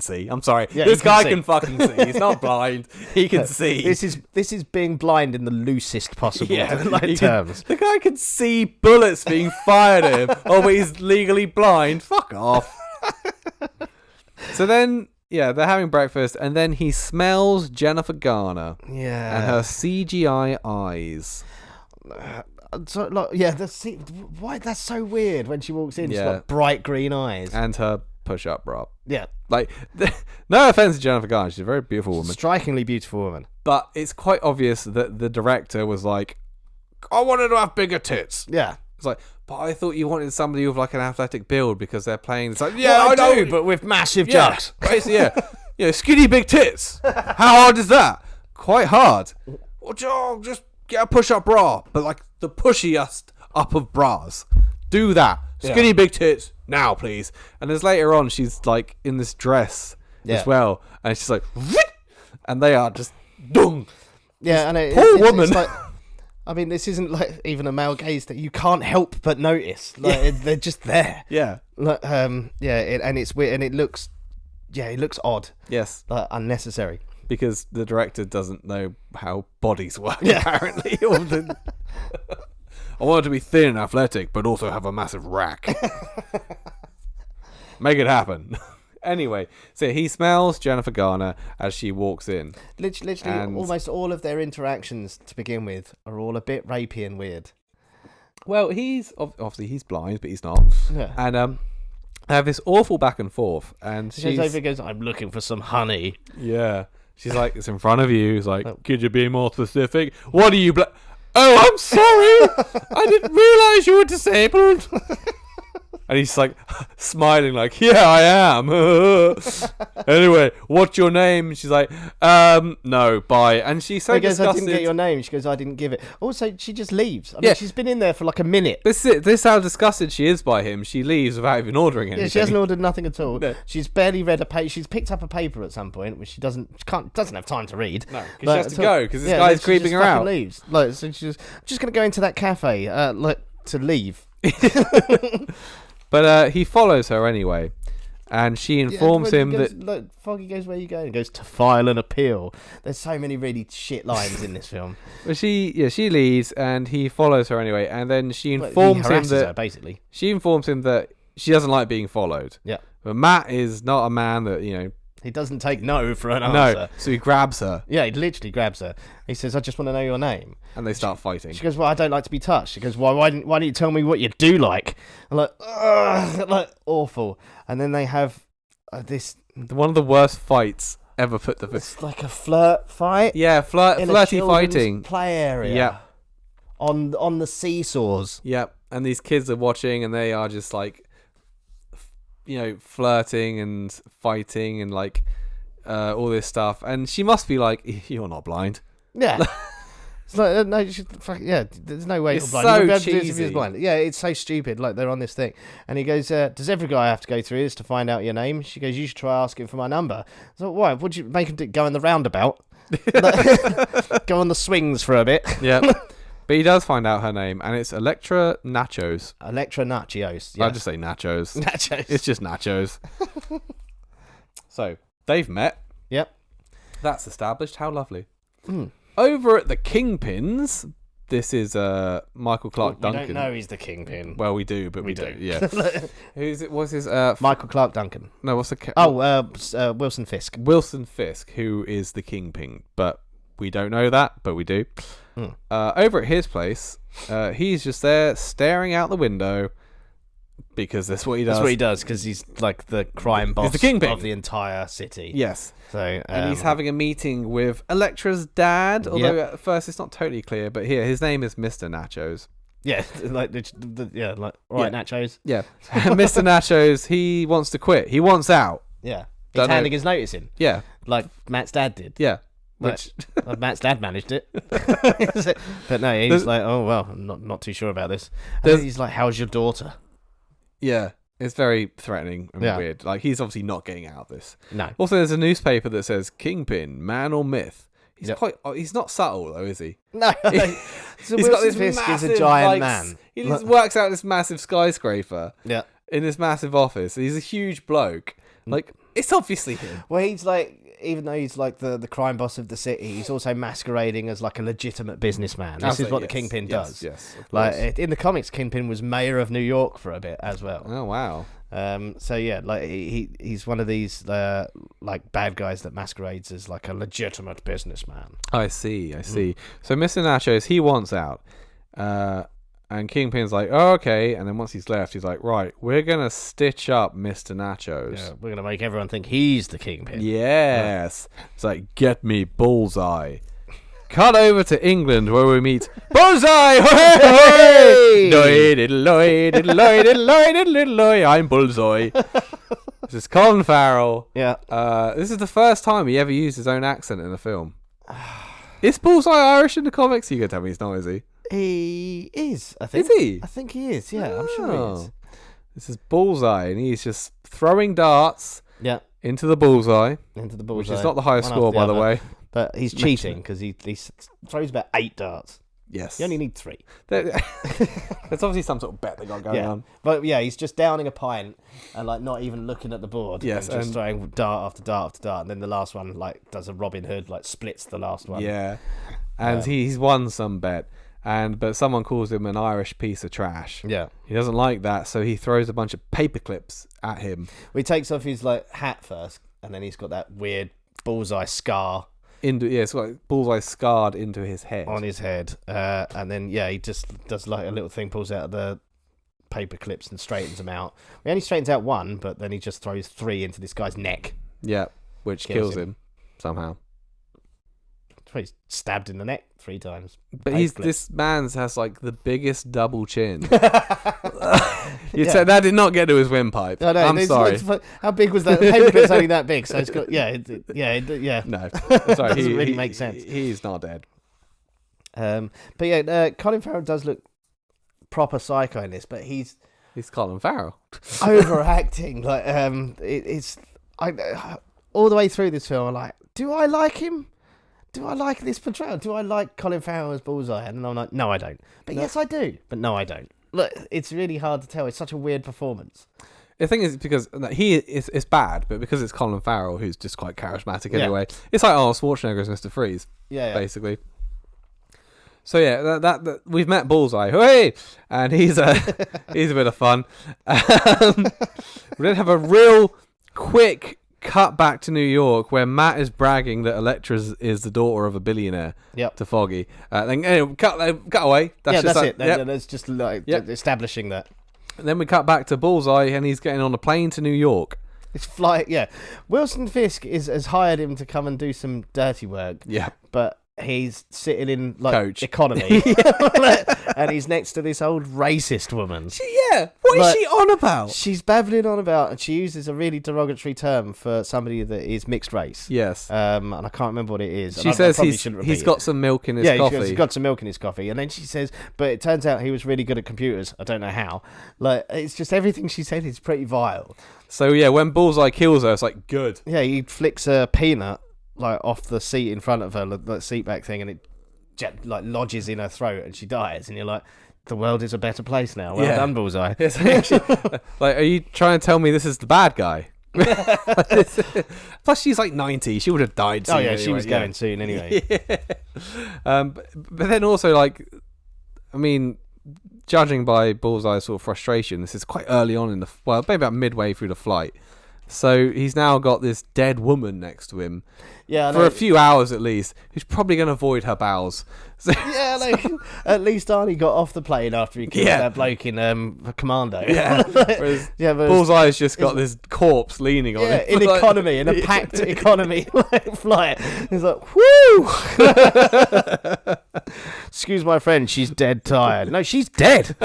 Speaker 2: see. I'm sorry.
Speaker 1: Yeah,
Speaker 2: this guy can fucking see. He's not blind. He can see.
Speaker 1: This is being blind in the loosest possible terms.
Speaker 2: The guy can see bullets being fired at him. Oh, but he's legally blind. Fuck off. So then, yeah, they're having breakfast, and then he smells Jennifer Garner.
Speaker 1: Yeah.
Speaker 2: And her CGI eyes.
Speaker 1: So, like, yeah, why? That's so weird when she walks in.
Speaker 2: Yeah.
Speaker 1: She's got bright green eyes.
Speaker 2: And her push-up bra.
Speaker 1: Yeah.
Speaker 2: Like, no offense to Jennifer Garner, she's a very beautiful woman.
Speaker 1: Strikingly beautiful woman.
Speaker 2: But it's quite obvious that the director was like, I wanted to have bigger tits.
Speaker 1: Yeah.
Speaker 2: It's like, but I thought you wanted somebody with like an athletic build because they're playing. It's like,
Speaker 1: yeah, well, I know, but with massive jugs.
Speaker 2: Basically, yeah, skinny big tits. How hard is that? Quite hard. Well, just get a push-up bra, but like the pushiest up of bras. Do that. Skinny big tits now, please. And as later on, she's like in this dress as well, and she's like, and they are just dung.
Speaker 1: Yeah, and
Speaker 2: poor woman.
Speaker 1: It's like, I mean, this isn't like even a male gaze that you can't help but notice. Like, they're just there.
Speaker 2: Yeah.
Speaker 1: Like, and it's weird, and it looks odd.
Speaker 2: Yes.
Speaker 1: Like, unnecessary.
Speaker 2: Because the director doesn't know how bodies work, apparently. I want it to be thin and athletic, but also have a massive rack. Make it happen. Anyway, so he smells Jennifer Garner as she walks in.
Speaker 1: Literally, almost all of their interactions to begin with are all a bit rapey and weird.
Speaker 2: Well, he's obviously he's blind, but he's not.
Speaker 1: Yeah.
Speaker 2: And they have this awful back and forth, and she
Speaker 1: goes, "I'm looking for some honey."
Speaker 2: Yeah. She's like, it's in front of you. He's like, could you be more specific? What are you... Oh, I'm sorry. I didn't realise you were disabled. And he's like smiling like, yeah, I am. Anyway, what's your name? And she's like, no, bye. And she's so disgusted.
Speaker 1: I didn't get your name. She goes, I didn't give it. Also, she just leaves. I mean, she's been in there for like a minute.
Speaker 2: This is how disgusted she is by him. She leaves without even ordering anything.
Speaker 1: Yeah, she hasn't ordered nothing at all. No. She's barely read a page. She's picked up a paper at some point, which she doesn't have time to read.
Speaker 2: No, because she has to go because this guy's creeping her out.
Speaker 1: Leaves. Like, so she's just going to go into that cafe, to leave.
Speaker 2: But he follows her anyway, and she informs him that...
Speaker 1: Look, Foggy goes, where you going? He goes, to file an appeal. There's so many really shit lines in this film.
Speaker 2: But she leaves, and he follows her anyway, and then she informs him that...
Speaker 1: her, basically.
Speaker 2: She informs him that she doesn't like being followed.
Speaker 1: Yeah.
Speaker 2: But Matt is not a man that,
Speaker 1: He doesn't take no for an answer.
Speaker 2: No, so he grabs her.
Speaker 1: Yeah, he literally grabs her. He says, I just want to know your name.
Speaker 2: And they start fighting.
Speaker 1: She goes, well, I don't like to be touched. She goes, why don't you tell me what you do like? I'm like, ugh, like, awful. And then they have this...
Speaker 2: One of the worst fights ever put to...
Speaker 1: It's like a flirt fight?
Speaker 2: Yeah, flirty fighting.
Speaker 1: Play area.
Speaker 2: Yeah.
Speaker 1: On the seesaws.
Speaker 2: Yep. And these kids are watching and they are just like... flirting and fighting and like all this stuff, and she must be like, "You're not blind."
Speaker 1: Yeah, it's like no, there's no way
Speaker 2: it's
Speaker 1: you're blind.
Speaker 2: So cheesy.
Speaker 1: Blind. Yeah, it's so stupid. Like they're on this thing, and he goes, "Does every guy have to go through this to find out your name?" She goes, "You should try asking for my number." So why? Would you make him go in the roundabout? Go on the swings for a bit.
Speaker 2: Yeah. But he does find out her name, and it's Electra Nachos.
Speaker 1: Electra Nachos.
Speaker 2: Yeah. I'll just say Nachos.
Speaker 1: Nachos.
Speaker 2: It's just Nachos. So, they've met.
Speaker 1: Yep.
Speaker 2: That's established. How lovely.
Speaker 1: Mm.
Speaker 2: Over at the Kingpins, this is Michael Clark Duncan.
Speaker 1: We don't know he's the Kingpin.
Speaker 2: Well, we do, but we do. Yeah. Who's it? What's his...
Speaker 1: Michael Clark Duncan.
Speaker 2: No, what's the...
Speaker 1: Wilson Fisk.
Speaker 2: Wilson Fisk, who is the Kingpin, but... We don't know that, but we do.
Speaker 1: Mm.
Speaker 2: Over at his place, he's just there staring out the window because that's what he does.
Speaker 1: That's what he does because he's like the crime boss
Speaker 2: the kingpin
Speaker 1: of the entire city.
Speaker 2: Yes.
Speaker 1: So
Speaker 2: and he's having a meeting with Electra's dad, although at first it's not totally clear. But here, his name is Mr. Nachos.
Speaker 1: Yeah, like Nachos.
Speaker 2: Yeah, Mr. Nachos. He wants to quit. He wants out.
Speaker 1: Yeah, he's handing his notice in.
Speaker 2: Yeah,
Speaker 1: like Matt's dad did.
Speaker 2: Yeah.
Speaker 1: Which Matt's dad managed it, but no, he's like, oh well, I'm not too sure about this. And then he's like, how's your daughter?
Speaker 2: Yeah, it's very threatening and weird. Like he's obviously not getting out of this.
Speaker 1: No.
Speaker 2: Also, there's a newspaper that says Kingpin, man or myth. He's he's not subtle though, is he?
Speaker 1: No.
Speaker 2: He's got this massive,
Speaker 1: he's a giant man.
Speaker 2: He just works out this massive skyscraper.
Speaker 1: Yeah.
Speaker 2: In this massive office. He's a huge bloke. Like it's obviously him.
Speaker 1: Well, he's like. Even though he's like the crime boss of the city, he's also masquerading as like a legitimate businessman. This is what the Kingpin does.
Speaker 2: Yes,
Speaker 1: like in the comics, Kingpin was mayor of New York for a bit as well.
Speaker 2: Oh wow.
Speaker 1: So yeah, like he's one of these like bad guys that masquerades as like a legitimate businessman.
Speaker 2: I see. So Mr. Nachos, he wants out. And Kingpin's like, oh, okay. And then once he's left, he's like, right, we're going to stitch up Mr. Nachos.
Speaker 1: Yeah, we're going to make everyone think he's the Kingpin.
Speaker 2: Yes. It's like, get me Bullseye. Cut over to England where we meet Bullseye! I'm Bullseye. This is Colin Farrell.
Speaker 1: Yeah.
Speaker 2: This is the first time he ever used his own accent in a film. Is Bullseye Irish in the comics? You can tell me he's not, is he?
Speaker 1: He is, I think.
Speaker 2: Is he?
Speaker 1: I think he is, yeah. I'm sure he is.
Speaker 2: This is Bullseye, and he's just throwing darts into the bullseye. Which is not the highest score, by the way.
Speaker 1: But he's cheating, because he throws about 8 darts.
Speaker 2: Yes.
Speaker 1: You only need 3.
Speaker 2: There's obviously some sort of bet they got going on.
Speaker 1: But yeah, he's just downing a pint and like not even looking at the board.
Speaker 2: Yes.
Speaker 1: And just throwing dart after dart after dart. And then the last one like does a Robin Hood, like splits the last one.
Speaker 2: Yeah. And he's won some bet. But someone calls him an Irish piece of trash.
Speaker 1: Yeah.
Speaker 2: He doesn't like that, so he throws a bunch of paper clips at him.
Speaker 1: Well, he takes off his like hat first, and then he's got that weird bullseye scar.
Speaker 2: It's like bullseye scarred into his head.
Speaker 1: On his head. And then he just does like a little thing, pulls out the paper clips and straightens them out. He only straightens out 1, but then he just throws 3 into this guy's neck.
Speaker 2: Yeah, which kills him somehow.
Speaker 1: he's stabbed in the neck 3 times.
Speaker 2: But this man's has like the biggest double chin. You'd
Speaker 1: Yeah.
Speaker 2: say that did not get to his windpipe.
Speaker 1: I know,
Speaker 2: I'm sorry.
Speaker 1: How big was that? The paperclip's only that big, so it's got yeah.
Speaker 2: No, I'm sorry.
Speaker 1: Doesn't really make sense.
Speaker 2: He's not dead.
Speaker 1: But yeah, Colin Farrell does look proper psycho in this, but he's
Speaker 2: Colin Farrell.
Speaker 1: overacting. Like all the way through this film, I'm like, do I like him? Do I like this portrayal? Do I like Colin Farrell as Bullseye? And I'm like, no, I don't. But yes, I do. But no, I don't. Look, it's really hard to tell. It's such a weird performance.
Speaker 2: The thing is, because it's bad, but because it's Colin Farrell, who's just quite charismatic anyway. It's like Arnold Schwarzenegger as Mr. Freeze, basically. So yeah, that we've met Bullseye, hey, and he's a bit of fun. We then have a real quick cut back to New York where Matt is bragging that Elektra is the daughter of a billionaire to Foggy. Then cut away.
Speaker 1: That's it. That's just like establishing that.
Speaker 2: And then we cut back to Bullseye and he's getting on a plane to New York.
Speaker 1: It's Wilson Fisk has hired him to come and do some dirty work.
Speaker 2: Yeah.
Speaker 1: But he's sitting in
Speaker 2: Coach.
Speaker 1: economy, and he's next to this old racist woman.
Speaker 2: What is she on about?
Speaker 1: She's babbling on about, and she uses a really derogatory term for somebody that is mixed race.
Speaker 2: Yes.
Speaker 1: And I can't remember what it is.
Speaker 2: She says he's got some milk in his coffee.
Speaker 1: He's got some milk in his coffee, and then she says, but it turns out he was really good at computers. I don't know how. Like, it's just everything she said is pretty vile.
Speaker 2: So yeah, when Bullseye kills her, it's like good.
Speaker 1: Yeah, he flicks a peanut like off the seat in front of her, the seat back thing, and it like lodges in her throat, and she dies. And you're like, the world is a better place now. Well done, Bullseye.
Speaker 2: Yes, actually, like, are you trying to tell me this is the bad guy? Plus, she's like 90. She would have died soon.
Speaker 1: Oh yeah,
Speaker 2: anyway.
Speaker 1: she was going soon anyway.
Speaker 2: But then also, like, I mean, judging by Bullseye's sort of frustration, this is quite early on in maybe about midway through the flight. So he's now got this dead woman next to him for a few hours at least, who's probably going to void her bowels. So,
Speaker 1: at least Arnie got off the plane after he killed that bloke in Commando.
Speaker 2: Yeah. Whereas Bullseye's just got this corpse leaning on him.
Speaker 1: In economy, in a packed economy flight. He's like, whoo! Excuse my friend, she's dead tired. No, she's dead.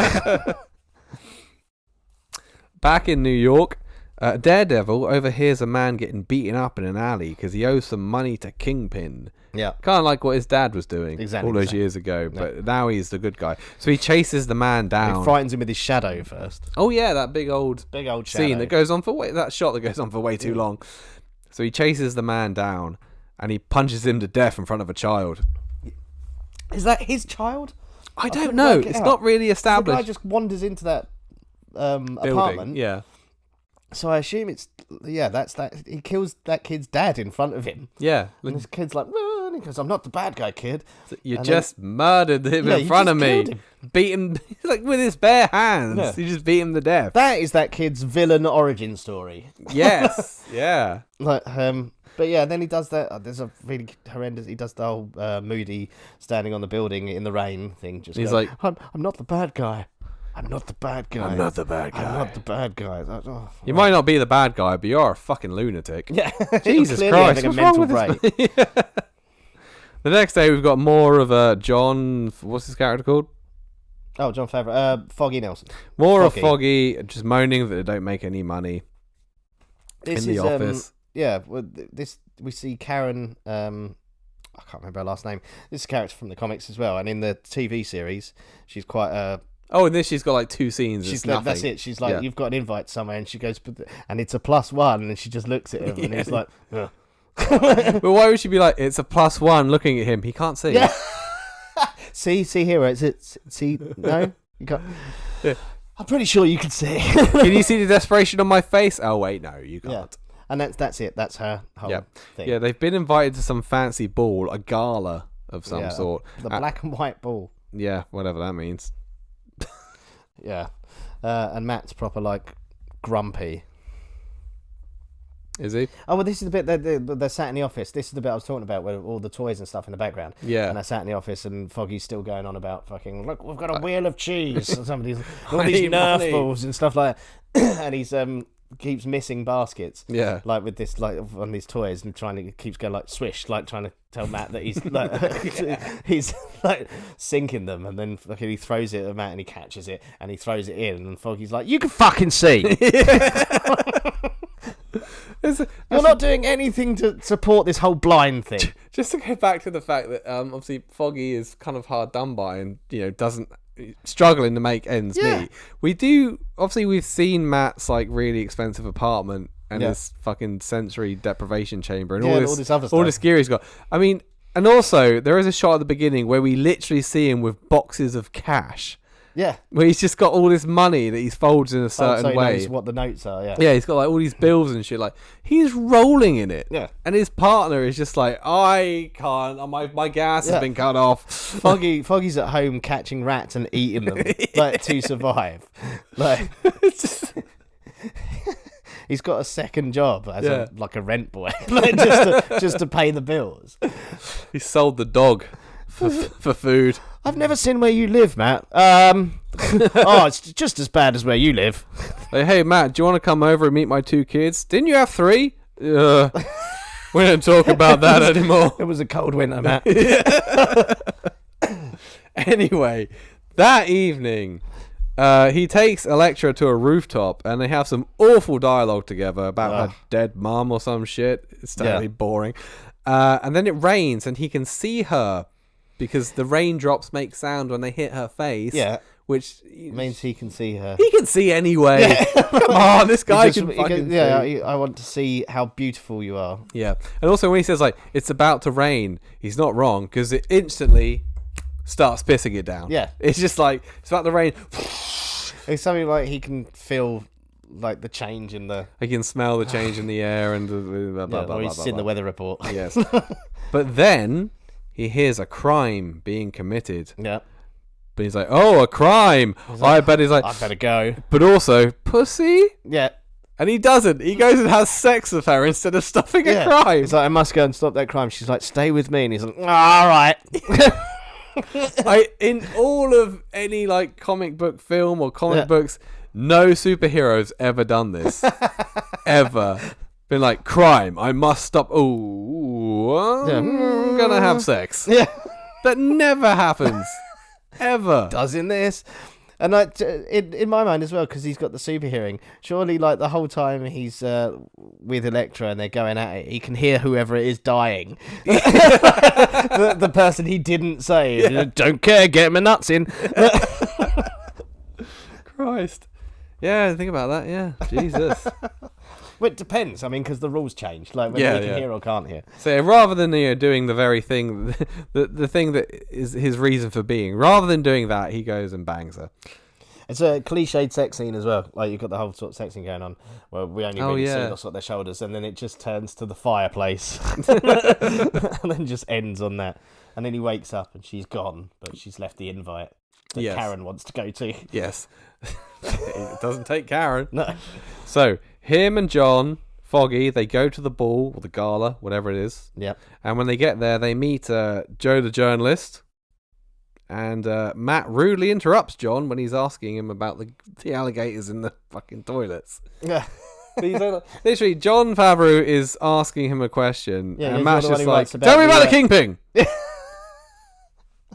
Speaker 2: Back in New York, Daredevil overhears a man getting beaten up in an alley because he owes some money to Kingpin. Yeah. Kind of like what his dad was doing all those years ago, but now he's the good guy. So he chases the man down.
Speaker 1: He frightens him with his shadow first.
Speaker 2: Oh yeah, that big old scene that goes on for that shot that goes on for way too long. So he chases the man down and he punches him to death in front of a child.
Speaker 1: Is that his child?
Speaker 2: I don't know. It's not really established.
Speaker 1: The guy just wanders into that apartment.
Speaker 2: Yeah.
Speaker 1: So I assume it's that's that. He kills that kid's dad in front of him.
Speaker 2: Yeah.
Speaker 1: And this kid's like, and he goes, "I'm not the bad guy, kid."
Speaker 2: You just murdered him in front of me. Beat him like with his bare hands. Yeah. You just beat him to death.
Speaker 1: That is that kid's villain origin story.
Speaker 2: Yes. Yeah.
Speaker 1: Like but yeah, then he does that. There's a really horrendous. He does the whole Moody standing on the building in the rain thing. Just
Speaker 2: he's
Speaker 1: going,
Speaker 2: like,
Speaker 1: I'm not the bad guy. I'm not the bad guy.
Speaker 2: I'm not the bad guy.
Speaker 1: I'm not the bad guy.
Speaker 2: You might not be the bad guy, but you're a fucking lunatic.
Speaker 1: Yeah.
Speaker 2: Jesus Christ. What's wrong with this? The next day, we've got more of John. What's his character called?
Speaker 1: Oh, John Favreau. Foggy Nelson.
Speaker 2: More of Foggy just moaning that they don't make any money in the office.
Speaker 1: We see Karen. I can't remember her last name. This is a character from the comics as well, and in the TV series, she's quite
Speaker 2: Oh, and then she's got like 2 scenes.
Speaker 1: She's like, that's it. She's like, you've got an invite somewhere, and she goes, and it's a +1, and she just looks at him, and he's like, ugh.
Speaker 2: But why would she be like, it's a +1 looking at him? He can't see.
Speaker 1: Yeah. see here. See, no, you can't. Yeah. I'm pretty sure you can see.
Speaker 2: Can you see the desperation on my face? Oh wait, no, you can't.
Speaker 1: Yeah. And that's it. That's her whole thing. Yeah,
Speaker 2: they've been invited to some fancy ball, a gala of some sort.
Speaker 1: The black and white ball.
Speaker 2: Yeah, whatever that means.
Speaker 1: Yeah, and Matt's proper like grumpy.
Speaker 2: Is he?
Speaker 1: Oh well, this is the bit they're sat in the office. This is the bit I was talking about, where all the toys and stuff in the background.
Speaker 2: Yeah.
Speaker 1: And they're sat in the office, and Foggy's still going on about fucking, look, we've got a wheel of cheese, and somebody's all these Nerf balls and stuff like that. And he's keeps missing baskets.
Speaker 2: Yeah.
Speaker 1: Like with this, like on these toys, and keeps going like swish, like trying to tell Matt that he's like he's like sinking them, and then fucking he throws it at Matt and he catches it and he throws it in, and Foggy's like, "You can fucking see." You're not doing anything to support this whole blind thing.
Speaker 2: Just to go back to the fact that obviously Foggy is kind of hard done by and doesn't struggling to make ends meet. We've seen Matt's like really expensive apartment and his fucking sensory deprivation chamber and all this other stuff. All this gear he's got. I mean, and also there is a shot at the beginning where we literally see him with boxes of cash.
Speaker 1: Yeah.
Speaker 2: Where he's just got all this money that he's folds in a certain way.
Speaker 1: Knows what the notes are, yeah.
Speaker 2: Yeah, he's got like all these bills and shit. Like, he's rolling in it.
Speaker 1: Yeah.
Speaker 2: And his partner is just like, I can't. My gas has been cut off.
Speaker 1: Foggy's at home catching rats and eating them like to survive. Like, he's got a second job as a rent boy, like just to pay the bills.
Speaker 2: He sold the dog for food.
Speaker 1: I've never seen where you live, Matt. It's just as bad as where you live.
Speaker 2: Hey, Matt, do you want to come over and meet my 2 kids? Didn't you have 3? We don't talk about that anymore.
Speaker 1: It was a cold winter, Matt.
Speaker 2: Anyway, that evening, he takes Electra to a rooftop and they have some awful dialogue together about her dead mum or some shit. It's totally boring. And then it rains and he can see her because the raindrops make sound when they hit her face. Yeah. Which
Speaker 1: means he can see her.
Speaker 2: He can see anyway. Yeah. Come on, this guy can fucking see.
Speaker 1: I want to see how beautiful you are.
Speaker 2: Yeah. And also when he says, like, it's about to rain, he's not wrong because it instantly starts pissing it down. Yeah. It's just like, it's about to rain.
Speaker 1: It's something like he can feel like the change in the...
Speaker 2: He can smell the change in the air and
Speaker 1: or he's seen the weather report.
Speaker 2: Yes. But then he hears a crime being committed.
Speaker 1: Yeah.
Speaker 2: But he's like, oh, a crime. I better
Speaker 1: go.
Speaker 2: But also, pussy?
Speaker 1: Yeah.
Speaker 2: And he doesn't. He goes and has sex with her instead of stopping a crime.
Speaker 1: He's like, I must go and stop that crime. She's like, stay with me. And he's like, all right.
Speaker 2: In all of any like comic book film or comic books, no superhero's ever done this. Ever. Been like, crime, I must stop. Oh, I'm gonna have sex. Yeah. That never happens. Ever.
Speaker 1: Does in this. And like in my mind as well, because he's got the super hearing, surely like the whole time he's with Electra and they're going at it, he can hear whoever it is dying. the person he didn't save. Yeah. Don't care, get my nuts in.
Speaker 2: Christ. Yeah, think about that, yeah. Jesus.
Speaker 1: Well, it depends. I mean, because the rules change, like whether he can hear or can't hear.
Speaker 2: So rather than doing the very thing, the thing that is his reason for being, rather than doing that, he goes and bangs her.
Speaker 1: It's a cliched sex scene as well. Like you've got the whole sort of sex scene going on, where we only really see sort of their shoulders, and then it just turns to the fireplace, and then just ends on that. And then he wakes up and she's gone, but she's left the invite that Karen wants to go to.
Speaker 2: Yes. It doesn't take Karen.
Speaker 1: No.
Speaker 2: So him and John, Foggy, they go to the ball or the gala, whatever it is.
Speaker 1: Yep.
Speaker 2: And when they get there, they meet Joe the journalist. And Matt rudely interrupts John when he's asking him about the alligators in the fucking toilets. Yeah. Literally, John Favreau is asking him a question, and Matt's just like, tell me about the Kingpin!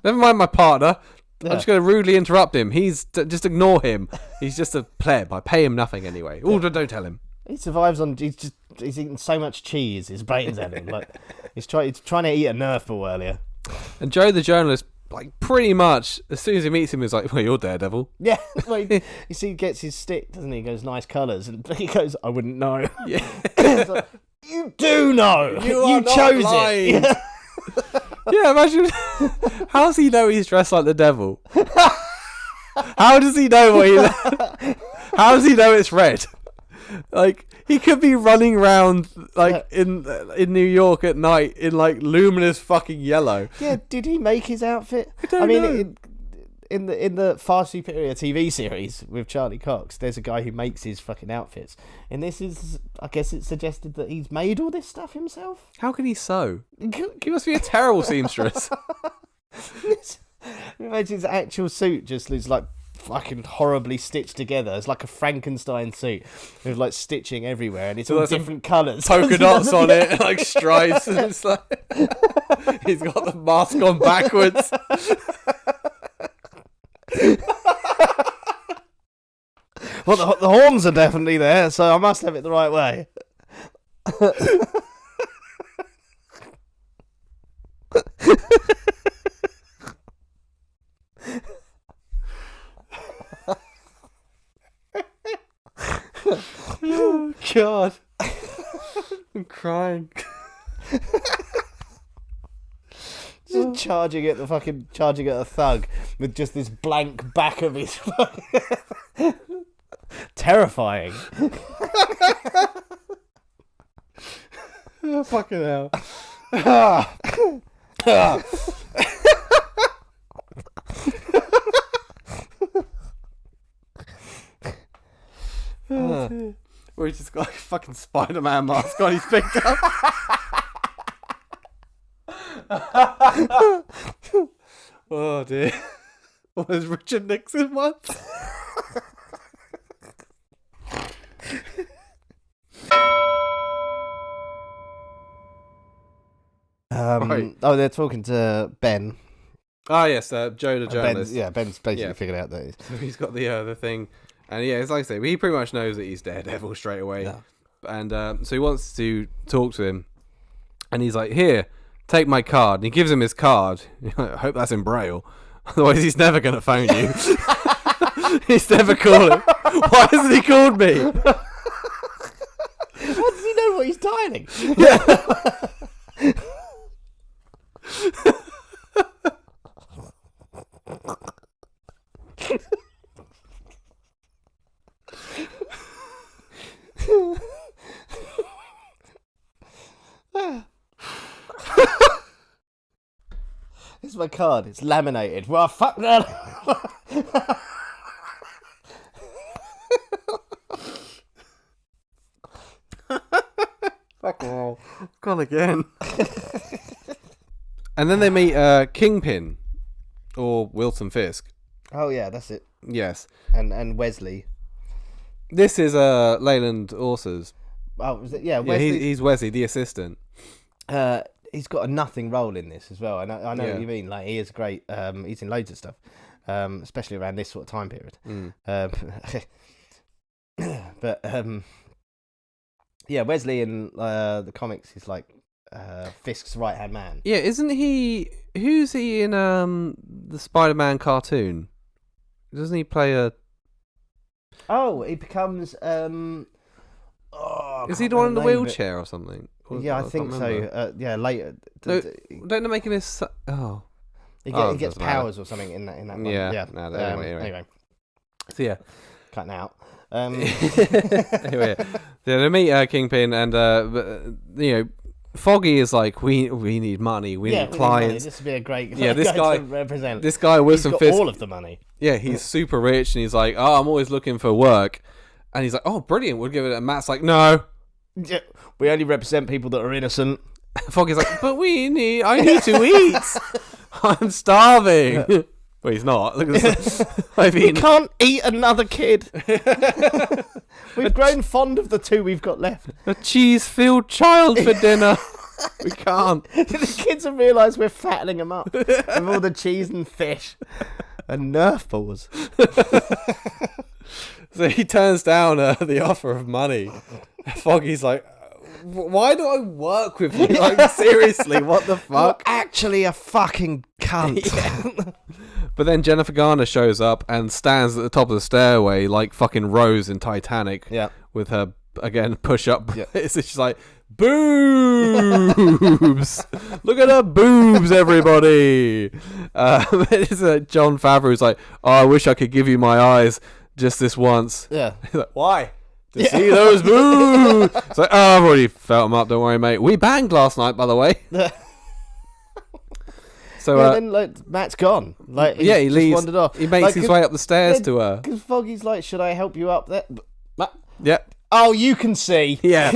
Speaker 2: Never mind my partner. I'm just going to rudely interrupt him. Just ignore him. He's just a pleb. I pay him nothing anyway. Oh, don't tell him.
Speaker 1: He survives on... He's eating so much cheese, his brain's at him. Like, he's trying to eat a Nerf ball earlier.
Speaker 2: And Joe the journalist, like, pretty much, as soon as he meets him, he's like, well, you're Daredevil.
Speaker 1: Yeah. Well, he gets his stick, doesn't he? He goes, nice colours. And he goes, I wouldn't know. Yeah. Like, you do know. You chose it. Yeah.
Speaker 2: Yeah, imagine. How does he know he's dressed like the devil? How does he know how does he know it's red? Like, he could be running around like in New York at night in like luminous fucking yellow.
Speaker 1: Yeah, did he make his outfit?
Speaker 2: I mean, know.
Speaker 1: In the far superior TV series with Charlie Cox, there's a guy who makes his fucking outfits. And this is, I guess it's suggested that he's made all this stuff himself.
Speaker 2: How can he sew? He must be a terrible seamstress.
Speaker 1: Imagine his actual suit just is like fucking horribly stitched together. It's like a Frankenstein suit with like stitching everywhere, and it's all different colours.
Speaker 2: Polka dots on it, like stripes. And it's like he's got the mask on backwards.
Speaker 1: Well, the horns are definitely there, so I must have it the right way.
Speaker 2: Oh God, I'm crying.
Speaker 1: Just charging at a thug with just this blank back of his terrifying.
Speaker 2: Oh, fucking hell. Where he's just got like a fucking Spider-Man mask on, he's picked up. Oh dear. What was Richard Nixon once?
Speaker 1: Right. Oh, they're talking to Ben.
Speaker 2: Ah, yes, Joe the journalist.
Speaker 1: Ben's basically figured out that
Speaker 2: he's got the thing, and yeah, it's like I say, he pretty much knows that he's Daredevil straight away, and so he wants to talk to him, and he's like, "Here, take my card." And he gives him his card. I hope that's in Braille, otherwise he's never gonna phone you. He's never calling. Why hasn't he called me?
Speaker 1: How does he know what he's dialing? This is my card. It's laminated. Well, fuck that.
Speaker 2: Fuck all. Gone again. And then they meet Kingpin, or Wilson Fisk.
Speaker 1: Oh yeah, that's it.
Speaker 2: Yes.
Speaker 1: And Wesley.
Speaker 2: This is Leyland Orser's.
Speaker 1: Oh, is it? Yeah, Wesley.
Speaker 2: Yeah, he's Wesley, the assistant.
Speaker 1: He's got a nothing role in this as well. I know what you mean. Like, he is great. He's in loads of stuff, especially around this sort of time period. But yeah, Wesley in the comics is like Fisk's right hand man.
Speaker 2: Yeah, isn't he? Who's he in the Spider-Man cartoon? Doesn't he play a?
Speaker 1: Oh, he becomes.
Speaker 2: Is he the one in the wheelchair or something?
Speaker 1: Yeah, I think so. Yeah, later.
Speaker 2: No, don't they make him his? Oh,
Speaker 1: he gets powers or something in that one.
Speaker 2: Yeah. No, anyway. So yeah,
Speaker 1: cutting out.
Speaker 2: Anyway, they meet Kingpin, and Foggy is like, we need money, we need clients.
Speaker 1: This would be a great
Speaker 2: this
Speaker 1: guy to represent.
Speaker 2: This guy Wilson
Speaker 1: Fisk, all of the money.
Speaker 2: Yeah, he's super rich, and he's like, oh, I'm always looking for work, and he's like, oh, brilliant, we'll give it. And Matt's like, no,
Speaker 1: yeah, we only represent people that are innocent.
Speaker 2: Foggy's like, but I need to eat. I'm starving. Yeah. Well, he's not. Look at this.
Speaker 1: We can't eat another kid. We've grown fond of the two we've got left.
Speaker 2: A cheese-filled child for dinner. We can't.
Speaker 1: The kids have realised we're fattening them up with all the cheese and fish and Nerf balls.
Speaker 2: So he turns down the offer of money. Foggy's like, why do I work with you? Like, seriously, what the fuck?
Speaker 1: You're actually a fucking cunt.
Speaker 2: Yeah. But then Jennifer Garner shows up and stands at the top of the stairway like fucking Rose in Titanic.
Speaker 1: Yeah. With
Speaker 2: her, again, push-up. Yeah. So she's like, boobs! Look at her boobs, everybody! It's John Favreau who's like, oh, I wish I could give you my eyes just this once.
Speaker 1: Yeah.
Speaker 2: He's like, why? To see those boobs! It's like, oh, I've already felt them up, don't worry, mate. We banged last night, by the way. So
Speaker 1: then like Matt's gone. Like
Speaker 2: he leaves.
Speaker 1: Wandered off.
Speaker 2: He makes his way up the stairs to her.
Speaker 1: Because Foggy's like, should I help you up there?
Speaker 2: Yeah.
Speaker 1: Oh, you can see.
Speaker 2: Yeah.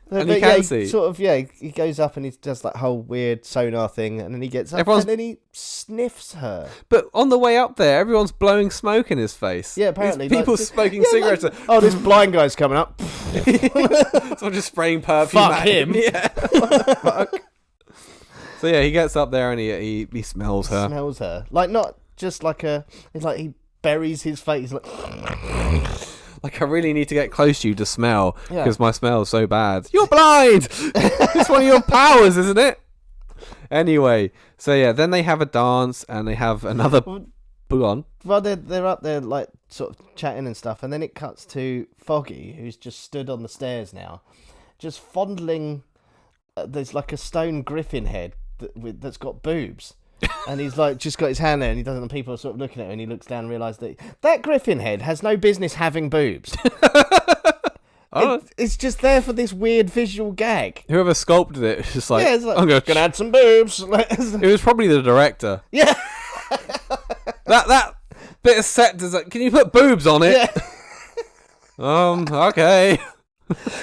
Speaker 2: And you can see.
Speaker 1: Sort of, he goes up and he does that whole weird sonar thing, and then he gets up and then he sniffs her.
Speaker 2: But on the way up there, everyone's blowing smoke in his face.
Speaker 1: Yeah, apparently.
Speaker 2: People smoking cigarettes.
Speaker 1: Oh, this blind guy's coming up.
Speaker 2: Someone just spraying perfume
Speaker 1: Fuck
Speaker 2: at
Speaker 1: him.
Speaker 2: Yeah. Fuck. So yeah, he gets up there and he smells her.
Speaker 1: Smells her. Like, not just like it's like he buries his face.
Speaker 2: Like, I really need to get close to you to smell, because my smell is so bad. You're blind! It's one of your powers, isn't it? Anyway, so yeah, then they have a dance, and they have another... Go on.
Speaker 1: Well, they're up there, like, sort of chatting and stuff, and then it cuts to Foggy, who's just stood on the stairs now, just fondling... there's like a stone griffin head that's got boobs. And he's like just got his hand there, and he doesn't. And people are sort of looking at him, and he looks down and realises that griffin head has no business having boobs. It's just there for this weird visual gag.
Speaker 2: Whoever sculpted it is just like,
Speaker 1: it's like
Speaker 2: I'm
Speaker 1: gonna add some boobs.
Speaker 2: It was probably the director.
Speaker 1: Yeah.
Speaker 2: that bit of set does that. Can you put boobs on it?
Speaker 1: Yeah.
Speaker 2: Okay.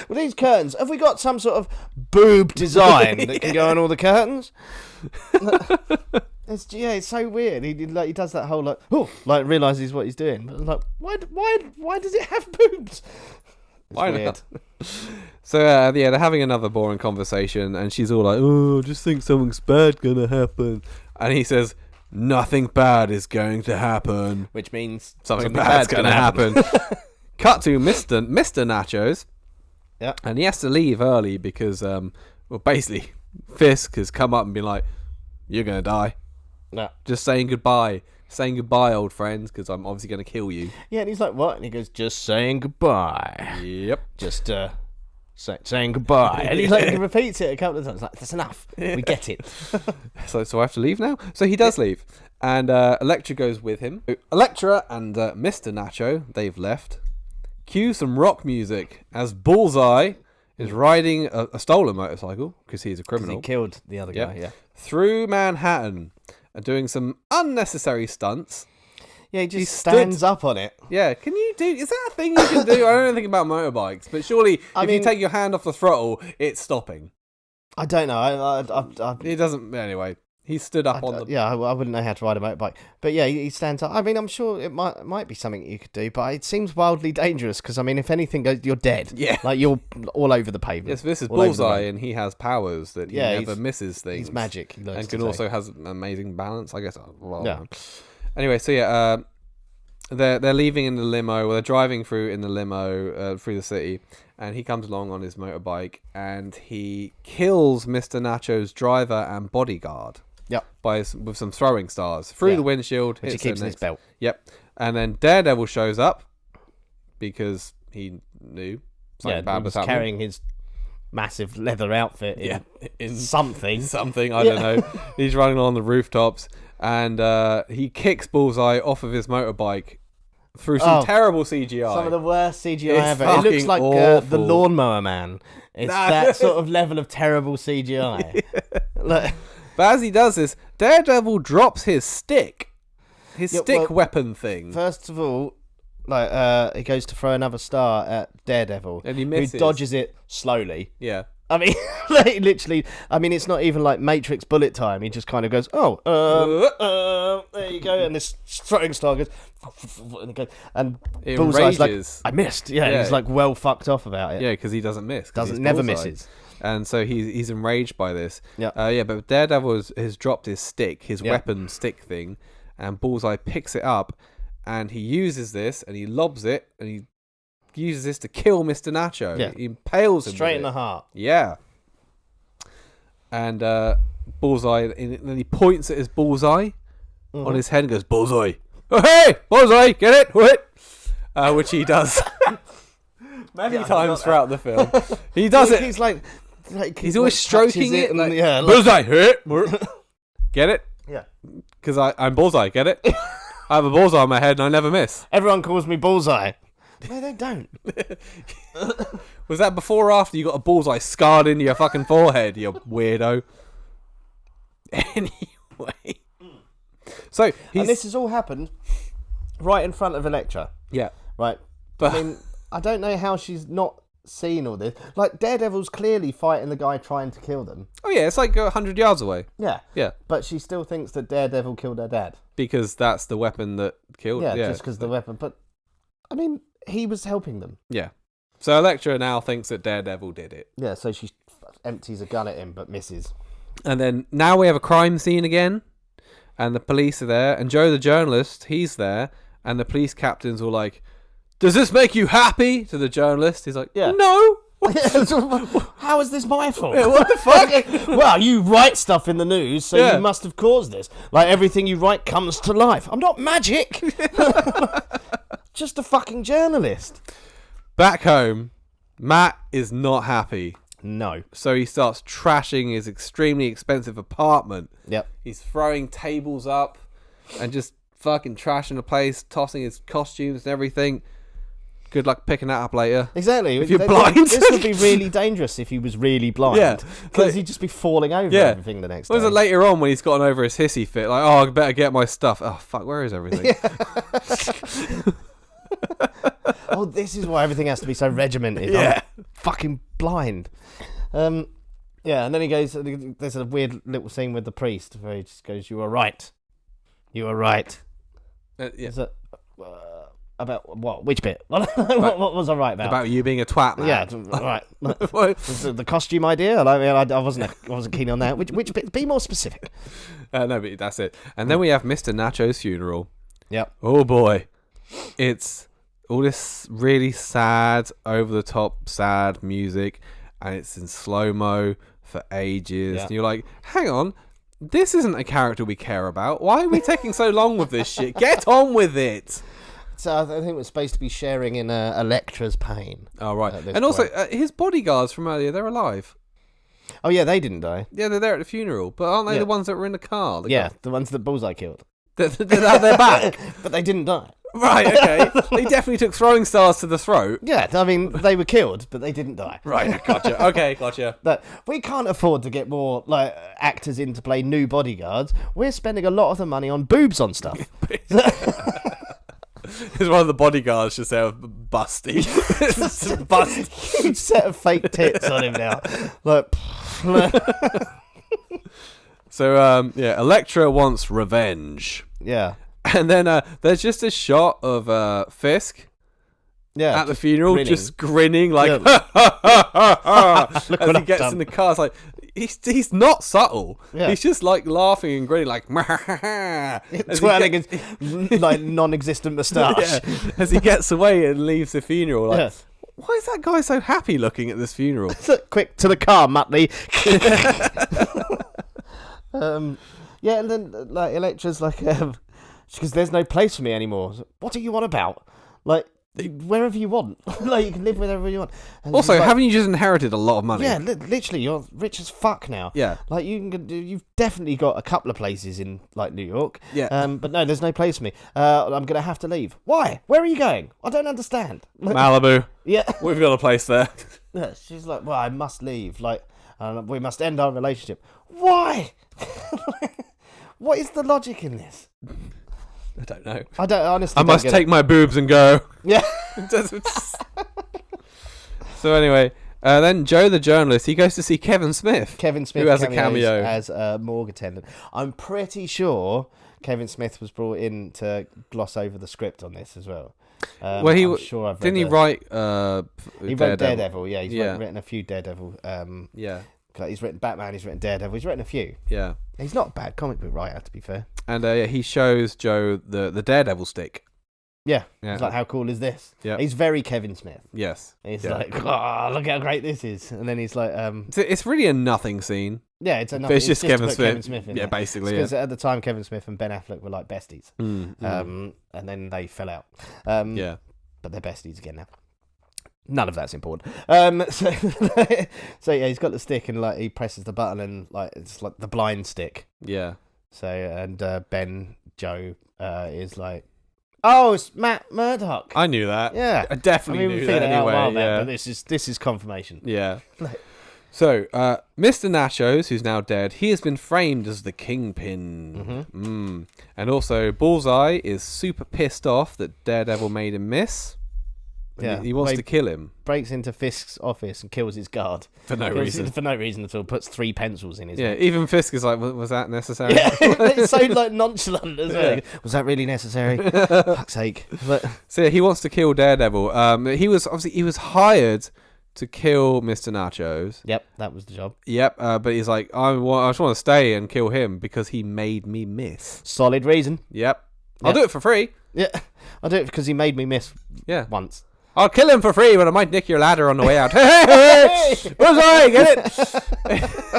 Speaker 1: Well, these curtains, have we got some sort of boob design that can go on all the curtains? It's so weird. He does that whole realizes what he's doing, but like, why does it have boobs?
Speaker 2: Why not? So they're having another boring conversation, and she's all like, "Oh, I just think something's bad gonna happen," and he says, "Nothing bad is going to happen,"
Speaker 1: which means
Speaker 2: something bad's gonna happen. Cut to Mr. Nachos.
Speaker 1: Yeah,
Speaker 2: and he has to leave early because, basically, Fisk has come up and been like, "You're gonna die."
Speaker 1: No,
Speaker 2: just saying goodbye, old friends, because I'm obviously gonna kill you.
Speaker 1: Yeah, and he's like, "What?" And he goes, "Just saying goodbye."
Speaker 2: Yep,
Speaker 1: just saying goodbye. And he repeats it a couple of times. Like, that's enough. We get it.
Speaker 2: So I have to leave now. So he does leave, and Elektra goes with him. Elektra and Mr. Nacho, they've left. Cue some rock music as Bullseye is riding a stolen motorcycle, because he's a criminal.
Speaker 1: He killed the other guy, yeah.
Speaker 2: Through Manhattan, and doing some unnecessary stunts.
Speaker 1: Yeah, he just stands up on it.
Speaker 2: Yeah, is that a thing you can do? I don't know anything about motorbikes, but surely if you take your hand off the throttle, it's stopping.
Speaker 1: I don't know.
Speaker 2: It doesn't, anyway. He stood up on the...
Speaker 1: Yeah, I wouldn't know how to ride a motorbike. But yeah, he stands up. I mean, I'm sure it might be something you could do, but it seems wildly dangerous because, I mean, if anything goes, you're dead. Yeah. Like, you're all over the pavement.
Speaker 2: Yes, this is Bullseye, and he has powers that he never misses things.
Speaker 1: He's magic. He
Speaker 2: and can also has amazing balance, I guess. Yeah. Anyway, so yeah, they're leaving in the limo, they're driving through in the limo through the city, and he comes along on his motorbike, and he kills Mr. Nacho's driver and bodyguard.
Speaker 1: Yep.
Speaker 2: With some throwing stars through the windshield,
Speaker 1: which he keeps in his belt.
Speaker 2: Yep. And then Daredevil shows up because he knew something bad was happening.
Speaker 1: Carrying his massive leather outfit in something.
Speaker 2: Something, I don't know. He's running on the rooftops, and he kicks Bullseye off of his motorbike through some terrible CGI.
Speaker 1: Some of the worst CGI ever. It looks like the Lawnmower Man. It's that sort of level of terrible CGI.
Speaker 2: But as he does this, Daredevil drops his stick. Weapon thing.
Speaker 1: First of all, he goes to throw another star at Daredevil.
Speaker 2: And he misses.
Speaker 1: Who dodges it slowly.
Speaker 2: Yeah.
Speaker 1: I mean, literally, it's not even like Matrix bullet time. He just kind of goes, there you go. And this throwing star goes, and Bullseye's like, I missed. Yeah, he's like well fucked off about it.
Speaker 2: Yeah, because he doesn't miss.
Speaker 1: Never misses.
Speaker 2: And so he's enraged by this.
Speaker 1: Yeah.
Speaker 2: But Daredevil has dropped his stick, his weapon stick thing, and Bullseye picks it up, and he uses this, and he lobs it, and he uses this to kill Mr. Nacho.
Speaker 1: Yeah.
Speaker 2: He impales him
Speaker 1: straight in the heart.
Speaker 2: Yeah. And Bullseye, and then he points at his bullseye on his head and goes, "Bullseye! Oh, hey! Bullseye! Get it? Which he does many times throughout the film. He does it.
Speaker 1: He's
Speaker 2: he's always stroking it.
Speaker 1: And,
Speaker 2: Bullseye! Get it?
Speaker 1: Yeah.
Speaker 2: Because I'm Bullseye, get it? I have a bullseye on my head and I never miss.
Speaker 1: Everyone calls me Bullseye. No, they don't.
Speaker 2: Was that before or after you got a bullseye scarred into your fucking forehead, you weirdo? Anyway. So,
Speaker 1: and this has all happened right in front of Elektra.
Speaker 2: Yeah.
Speaker 1: Right. But I mean, I don't know how she's not seen all this. Like, Daredevil's clearly fighting the guy trying to kill them.
Speaker 2: Oh, yeah, it's like 100 yards away.
Speaker 1: Yeah.
Speaker 2: Yeah.
Speaker 1: But she still thinks that Daredevil killed her dad.
Speaker 2: Because that's the weapon that killed...
Speaker 1: Yeah, just because the weapon. But, I mean, he was helping them.
Speaker 2: Yeah. So Elektra now thinks that Daredevil did it.
Speaker 1: Yeah, so she empties a gun at him, but misses.
Speaker 2: And then now we have a crime scene again, and the police are there, and Joe the journalist, he's there, and the police captain's all like, "Does this make you happy?" to the journalist. He's like, "No."
Speaker 1: How is this my fault?
Speaker 2: Yeah, what the fuck?
Speaker 1: Well, you write stuff in the news, so you must have caused this. Like, everything you write comes to life. I'm not magic. Just a fucking journalist.
Speaker 2: Back home, Matt is not happy.
Speaker 1: No.
Speaker 2: So he starts trashing his extremely expensive apartment.
Speaker 1: Yep.
Speaker 2: He's throwing tables up and just fucking trashing the place, tossing his costumes and everything. Good luck picking that up later.
Speaker 1: Exactly.
Speaker 2: If you're blind.
Speaker 1: This would be really dangerous if he was really blind.
Speaker 2: Yeah.
Speaker 1: Because he'd just be falling over everything the next day.
Speaker 2: Was it later on when he's gotten over his hissy fit? Like, oh, I better get my stuff. Oh, fuck, where is everything?
Speaker 1: Oh, this is why everything has to be so regimented.
Speaker 2: Yeah.
Speaker 1: I'm fucking blind. Yeah, and then he goes, there's a weird little scene with the priest where he just goes, "You were right. You were right."
Speaker 2: Yeah.
Speaker 1: Is that, about what? Which bit? what was I right about?
Speaker 2: About you being a twat, man.
Speaker 1: Yeah, right. The costume idea? I wasn't keen on that. Which bit? Be more specific.
Speaker 2: No, but that's it. And then we have Mr. Nacho's funeral.
Speaker 1: Yep.
Speaker 2: Oh, boy. It's all this really sad, over-the-top, sad music, and it's in slow-mo for ages. And you're like, hang on, this isn't a character we care about. Why are we taking so long with this shit? Get on with it!
Speaker 1: So I think we're supposed to be sharing in Elektra's pain.
Speaker 2: Oh, right. And also, his bodyguards from earlier, they're alive.
Speaker 1: Oh, yeah, they didn't die.
Speaker 2: Yeah, they're there at the funeral. But aren't they the ones that were in the car?
Speaker 1: The ones that Bullseye killed.
Speaker 2: They're back.
Speaker 1: But they didn't die.
Speaker 2: Right, okay. They definitely took throwing stars to the throat.
Speaker 1: Yeah, I mean, they were killed, but they didn't die.
Speaker 2: Right, gotcha. Okay, gotcha.
Speaker 1: We can't afford to get more actors in to play new bodyguards. We're spending a lot of the money on boobs on stuff.
Speaker 2: It's one of the bodyguards just there busty.
Speaker 1: Huge set of fake tits on him now.
Speaker 2: So, Elektra wants revenge.
Speaker 1: Yeah.
Speaker 2: And then there's just a shot of Fisk at the funeral, just grinning like, as he gets in the car. It's like, he's not subtle. Yeah. He's just like laughing and grinning like,
Speaker 1: twirling his like non-existent moustache.
Speaker 2: As he gets away and leaves the funeral. Like, why is that guy so happy looking at this funeral?
Speaker 1: Quick, to the car, Muttley. Yeah, and then Elektra's like, because there's no place for me anymore. What are you on about? Like, wherever you want. You can live wherever you want. And
Speaker 2: also, haven't you just inherited a lot of money?
Speaker 1: Yeah, literally, you're rich as fuck now.
Speaker 2: Yeah.
Speaker 1: You've definitely got a couple of places in, New York.
Speaker 2: Yeah.
Speaker 1: But no, there's no place for me. I'm going to have to leave. Why? Where are you going? I don't understand.
Speaker 2: Malibu.
Speaker 1: Yeah.
Speaker 2: We've got a place there.
Speaker 1: Yeah, she's like, well, I must leave. We must end our relationship. Why? What is the logic in this?
Speaker 2: I don't know.
Speaker 1: I
Speaker 2: must take my boobs and go.
Speaker 1: Yeah.
Speaker 2: So anyway, then Joe the journalist, he goes to see Kevin Smith. Who has a cameo
Speaker 1: as a morgue attendant. I'm pretty sure Kevin Smith was brought in to gloss over the script on this as well.
Speaker 2: Well, he write?
Speaker 1: He wrote Daredevil. Yeah, he's written a few Daredevil. He's written Batman, he's written Daredevil, he's written a few.
Speaker 2: Yeah.
Speaker 1: He's not a bad comic book writer, to be fair.
Speaker 2: And he shows Joe the Daredevil stick.
Speaker 1: Yeah. He's like, how cool is this?
Speaker 2: Yeah.
Speaker 1: He's very Kevin Smith.
Speaker 2: Yes.
Speaker 1: He's like, oh, look how great this is. And then he's like...
Speaker 2: It's really a nothing scene.
Speaker 1: Yeah, it's a nothing.
Speaker 2: It's just Kevin Smith.
Speaker 1: In
Speaker 2: yeah, basically.
Speaker 1: Because at the time, Kevin Smith and Ben Affleck were like besties. And then they fell out. But they're besties again now. None of that's important. So yeah, he's got the stick and he presses the button and it's like the blind stick.
Speaker 2: Yeah. So
Speaker 1: and Joe is like, oh, it's Matt Murdock.
Speaker 2: I knew that.
Speaker 1: Yeah,
Speaker 2: I definitely knew that anyway.
Speaker 1: But this is confirmation.
Speaker 2: Yeah. So Mr. Nachos, who's now dead, he has been framed as the Kingpin. And also Bullseye is super pissed off that Daredevil made him miss.
Speaker 1: Yeah,
Speaker 2: he wants to kill him.
Speaker 1: Breaks into Fisk's office and kills his guard
Speaker 2: For no reason.
Speaker 1: For no reason at all. Puts 3 pencils in his neck.
Speaker 2: Even Fisk is like, was that necessary?
Speaker 1: Yeah, it's so like nonchalant as well. Was that really necessary? Fuck's sake. But...
Speaker 2: So he wants to kill Daredevil. He was hired to kill Mr. Nachos.
Speaker 1: Yep, that was the job.
Speaker 2: Yep, but he's like, I just want to stay and kill him because he made me miss.
Speaker 1: Solid reason.
Speaker 2: Yep. I'll do it for free.
Speaker 1: Yeah, I'll do it because he made me miss once.
Speaker 2: I'll kill him for free, but I might nick your ladder on the way out. Hey! Bullseye, get it?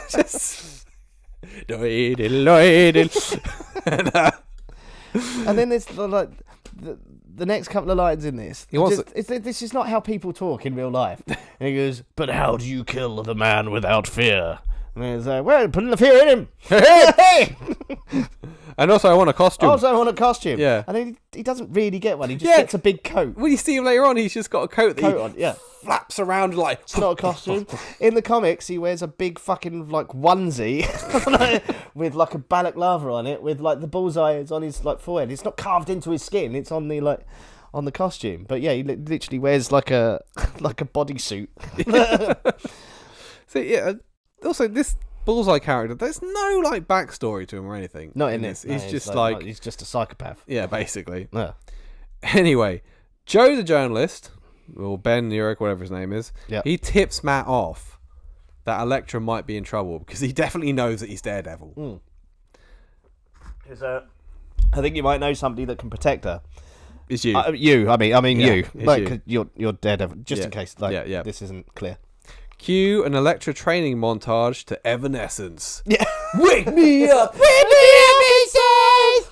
Speaker 2: Just...
Speaker 1: And then there's like the next couple of lines in this. This is not how people talk in real life. And he goes, "But how do you kill the man without fear?" And he's like, "Well, putting the fear in him." Hey!
Speaker 2: And also, I want a costume. Yeah.
Speaker 1: And then he doesn't really get one. He just gets a big coat.
Speaker 2: When you see him later on, he's just got a coat that flaps around like...
Speaker 1: It's not a costume. In the comics, he wears a big fucking like onesie with like a balaclava on it, with like the bullseye is on his like forehead. It's not carved into his skin. It's on the on the costume. But yeah, he literally wears like a bodysuit. So yeah. Also, this Bullseye character, there's no like backstory to him or anything. Not in this.
Speaker 2: He's just
Speaker 1: he's just a psychopath.
Speaker 2: Yeah, basically.
Speaker 1: Yeah.
Speaker 2: Anyway, Joe the journalist, or Ben Urich, whatever his name is, he tips Matt off that Elektra might be in trouble because he definitely knows that he's Daredevil.
Speaker 1: I think you might know somebody that can protect her.
Speaker 2: It's you.
Speaker 1: You. I mean you.
Speaker 2: Like
Speaker 1: you're Daredevil. Just in case. This isn't clear.
Speaker 2: Cue an Elektra training montage to Evanescence.
Speaker 1: Yeah.
Speaker 2: Wake me up! Wake me up, he says!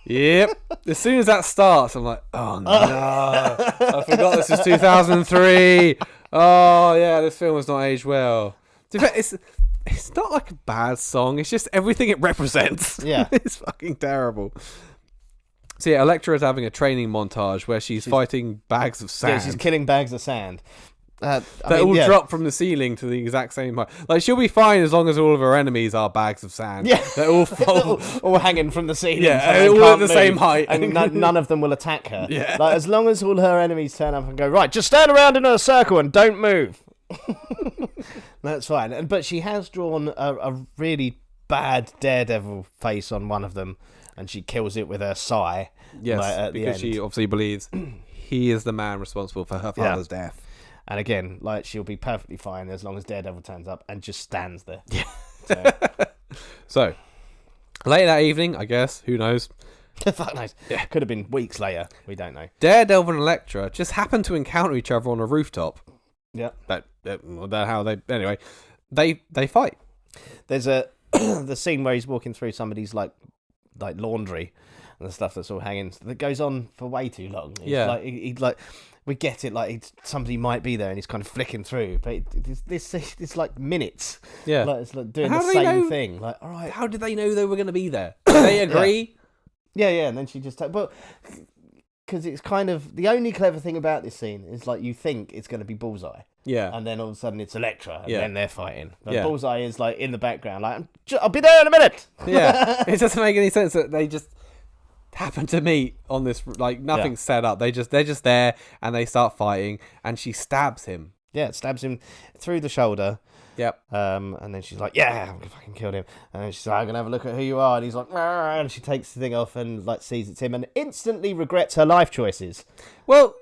Speaker 2: Yep. As soon as that starts, I'm like, oh no. I forgot this is 2003. Oh yeah, this film has not aged well. It's not like a bad song. It's just everything it represents.
Speaker 1: Yeah.
Speaker 2: It's fucking terrible. So yeah, Elektra is having a training montage where she's fighting bags of sand.
Speaker 1: Yeah, she's killing bags of sand.
Speaker 2: They all drop from the ceiling to the exact same height. Like, she'll be fine as long as all of her enemies are bags of sand.
Speaker 1: Yeah.
Speaker 2: They're all
Speaker 1: all hanging from the ceiling.
Speaker 2: Yeah, all at the same height.
Speaker 1: And none of them will attack her.
Speaker 2: Yeah.
Speaker 1: Like, as long as all her enemies turn up and go, right, just stand around in a circle and don't move. That's fine. But she has drawn a really bad Daredevil face on one of them, and she kills it with her sigh.
Speaker 2: Yes, because she obviously believes he is the man responsible for her father's death.
Speaker 1: And again, like, she'll be perfectly fine as long as Daredevil turns up and just stands there.
Speaker 2: Yeah. So later that evening, I guess, who knows?
Speaker 1: Fuck knows.
Speaker 2: Yeah.
Speaker 1: Could have been weeks later. We don't know.
Speaker 2: Daredevil and Elektra just happen to encounter each other on a rooftop.
Speaker 1: Yeah.
Speaker 2: Anyway, they fight.
Speaker 1: There's the scene where he's walking through somebody's like laundry and the stuff that's all hanging that goes on for way too long. He's we get it, like somebody might be there and he's kind of flicking through, but it's like minutes.
Speaker 2: Yeah,
Speaker 1: like, it's like doing the same thing. Like, all right,
Speaker 2: how did they know they were going to be there? Did they agree?
Speaker 1: Yeah, and then she just but because it's kind of the only clever thing about this scene is like you think it's going to be Bullseye.
Speaker 2: Yeah,
Speaker 1: and then all of a sudden it's Elektra, and then they're fighting. But
Speaker 2: yeah.
Speaker 1: Bullseye is like in the background, like I'll be there in a minute.
Speaker 2: Yeah, it doesn't make any sense that they just happen to meet on this, like nothing's set up. They're just there and they start fighting, and she stabs him.
Speaker 1: Yeah, stabs him through the shoulder.
Speaker 2: Yep.
Speaker 1: And then she's like, "Yeah, I'm gonna fucking kill him." And then she's like, "I'm gonna have a look at who you are." And he's like, "Arr," and she takes the thing off and like sees it's him, and instantly regrets her life choices.
Speaker 2: Well,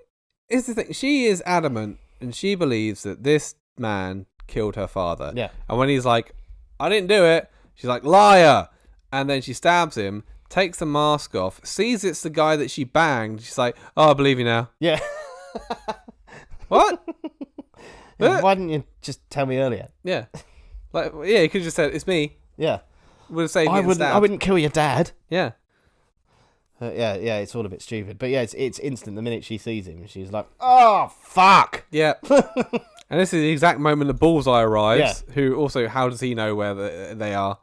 Speaker 2: here's the thing: she is adamant, and she believes that this man killed her father.
Speaker 1: Yeah.
Speaker 2: And when he's like, "I didn't do it," she's like, "Liar!" And then she stabs him, takes the mask off, sees it's the guy that she banged. She's like, "Oh, I believe you now."
Speaker 1: Yeah.
Speaker 2: What?
Speaker 1: Why didn't you just tell me earlier?
Speaker 2: Yeah. Like, yeah, you could have just said, "It's me."
Speaker 1: Yeah.
Speaker 2: Would have saved me.
Speaker 1: I wouldn't kill your dad.
Speaker 2: Yeah.
Speaker 1: Yeah, it's all a bit stupid. But yeah, it's instant. The minute she sees him, she's like, "Oh, fuck."
Speaker 2: Yeah. And this is the exact moment that Bullseye arrives, who also, how does he know where they are?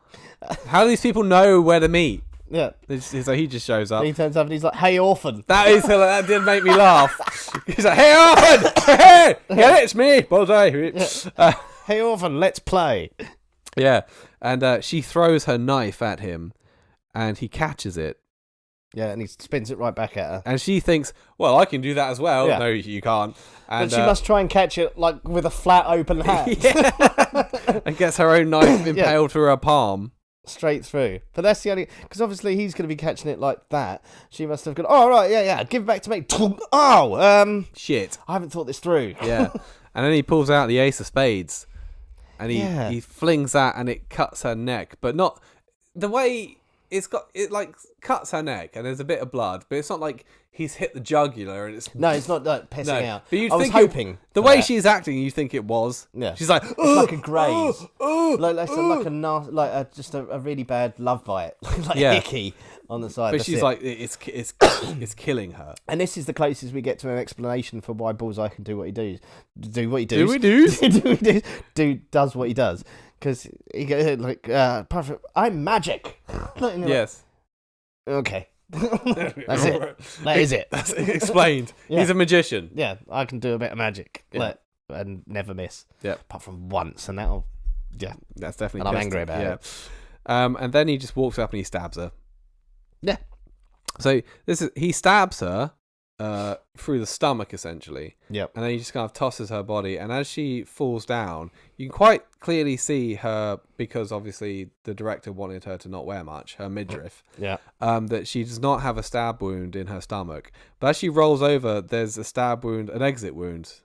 Speaker 2: How do these people know where to meet?
Speaker 1: Yeah.
Speaker 2: So he just shows up.
Speaker 1: He turns up and he's like, "Hey, orphan."
Speaker 2: That did make me laugh. He's like, "Hey, orphan! Hey, yeah, it's me, Bullseye."
Speaker 1: Yeah. "Hey, orphan, let's play."
Speaker 2: Yeah. And she throws her knife at him, and he catches it.
Speaker 1: Yeah, and he spins it right back at her.
Speaker 2: And she thinks, well, I can do that as well. Yeah. No, you can't. And
Speaker 1: but she must try and catch it like with a flat open hand.
Speaker 2: And gets her own knife impaled through her palm.
Speaker 1: Straight through. But that's the only... Because obviously he's going to be catching it like that. She must have gone, oh, right, yeah, give it back to me. Oh,
Speaker 2: shit.
Speaker 1: I haven't thought this through.
Speaker 2: Yeah. And then he pulls out the ace of spades. And he flings that and it cuts her neck. But not... The way... It like cuts her neck and there's a bit of blood, but it's not like he's hit the jugular and it's...
Speaker 1: No, it's not like pissing out.
Speaker 2: But I was hoping... The way she's acting, you think it was.
Speaker 1: Yeah.
Speaker 2: She's like...
Speaker 1: It's like a graze. Like just a really bad love bite. Like icky on the side.
Speaker 2: But she's like, it's killing her.
Speaker 1: And this is the closest we get to an explanation for why Bullseye can do what he does.
Speaker 2: Do what he does?
Speaker 1: Does what he does. Because he goes like, I'm magic.
Speaker 2: Yes.
Speaker 1: Okay. That's it. That is it.
Speaker 2: That's explained. Yeah. He's a magician.
Speaker 1: Yeah, I can do a bit of magic. Yeah. And never miss.
Speaker 2: Yeah.
Speaker 1: Apart from once, and that'll... Yeah.
Speaker 2: That's definitely...
Speaker 1: And I'm angry about it.
Speaker 2: And then he just walks up and he stabs her.
Speaker 1: Yeah.
Speaker 2: So he stabs her through the stomach, essentially.
Speaker 1: Yep.
Speaker 2: And then he just kind of tosses her body. And as she falls down, you can quite clearly see her, because obviously the director wanted her to not wear much, her midriff.
Speaker 1: Yeah.
Speaker 2: That she does not have a stab wound in her stomach. But as she rolls over, there's a stab wound, an exit wound.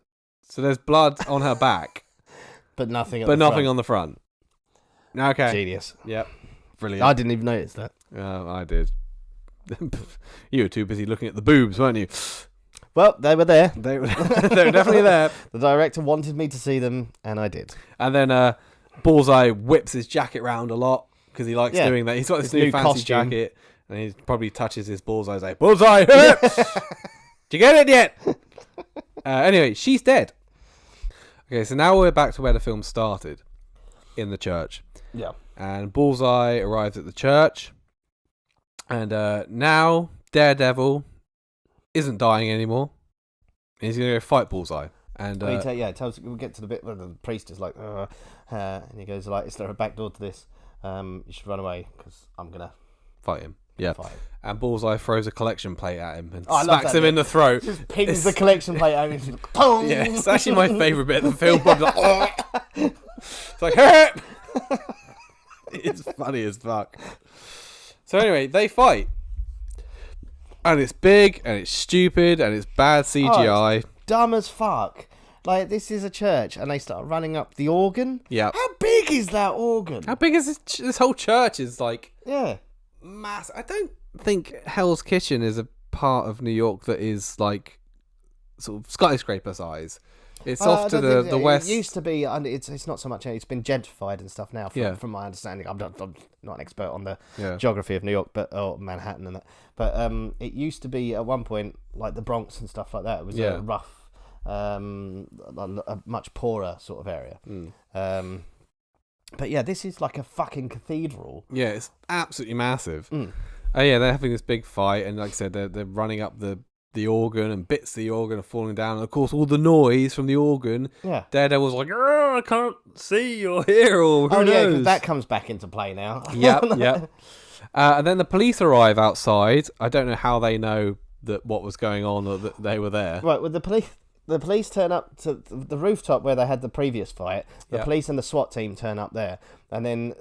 Speaker 2: So there's blood on her back.
Speaker 1: But nothing
Speaker 2: on the front. Okay.
Speaker 1: Genius.
Speaker 2: Yep. Brilliant.
Speaker 1: I didn't even notice that.
Speaker 2: I did. You were too busy looking at the boobs, weren't you?
Speaker 1: Well, they were there.
Speaker 2: They were definitely there.
Speaker 1: The director wanted me to see them, and I did.
Speaker 2: And then Bullseye whips his jacket round a lot because he likes doing that. He's got this new fancy costume. Jacket, and he probably touches his Bullseye. Like, Bullseye, did you get it yet? Anyway, she's dead. Okay, so now we're back to where the film started, in the church.
Speaker 1: Yeah.
Speaker 2: And Bullseye arrives at the church. And now Daredevil isn't dying anymore. He's going to go fight Bullseye. And
Speaker 1: we'll get to the bit where the priest is like, and he goes like, is there a back door to this? You should run away because I'm going to
Speaker 2: fight him. Yeah.
Speaker 1: Fight.
Speaker 2: And Bullseye throws a collection plate at him and smacks him in the throat.
Speaker 1: Just pings the collection plate at him. Like,
Speaker 2: yeah, it's actually my favourite bit of the film. Like, it's like, help! It's funny as fuck. So anyway, they fight. And it's big, and it's stupid, and it's bad CGI.
Speaker 1: It's dumb as fuck. Like, this is a church, and they start running up the organ.
Speaker 2: Yeah.
Speaker 1: How big is that organ?
Speaker 2: How big is this whole church? Is like...
Speaker 1: Yeah.
Speaker 2: Massive. I don't think Hell's Kitchen is a part of New York that is, like, sort of skyscraper size. It's off to the west.
Speaker 1: It used to be, and it's not so much. It's been gentrified and stuff now. From my understanding, I'm not an expert on the geography of New York, or Manhattan and that. But it used to be at one point like the Bronx and stuff like that. It was a rough, a much poorer sort of area. But yeah, this is like a fucking cathedral.
Speaker 2: Yeah, it's absolutely massive. Oh yeah, they're having this big fight, and like I said, they're running up the organ, and bits of the organ are falling down, and of course all the noise from the organ.
Speaker 1: Yeah.
Speaker 2: Daredevil's like, I can't see you're here, or who knows?
Speaker 1: Yeah, that comes back into play now.
Speaker 2: Yep. And then the police arrive outside. I don't know how they know that what was going on, or that they were there.
Speaker 1: Right, well, the police turn up to the rooftop where they had the previous fight. The police and the SWAT team turn up there, and then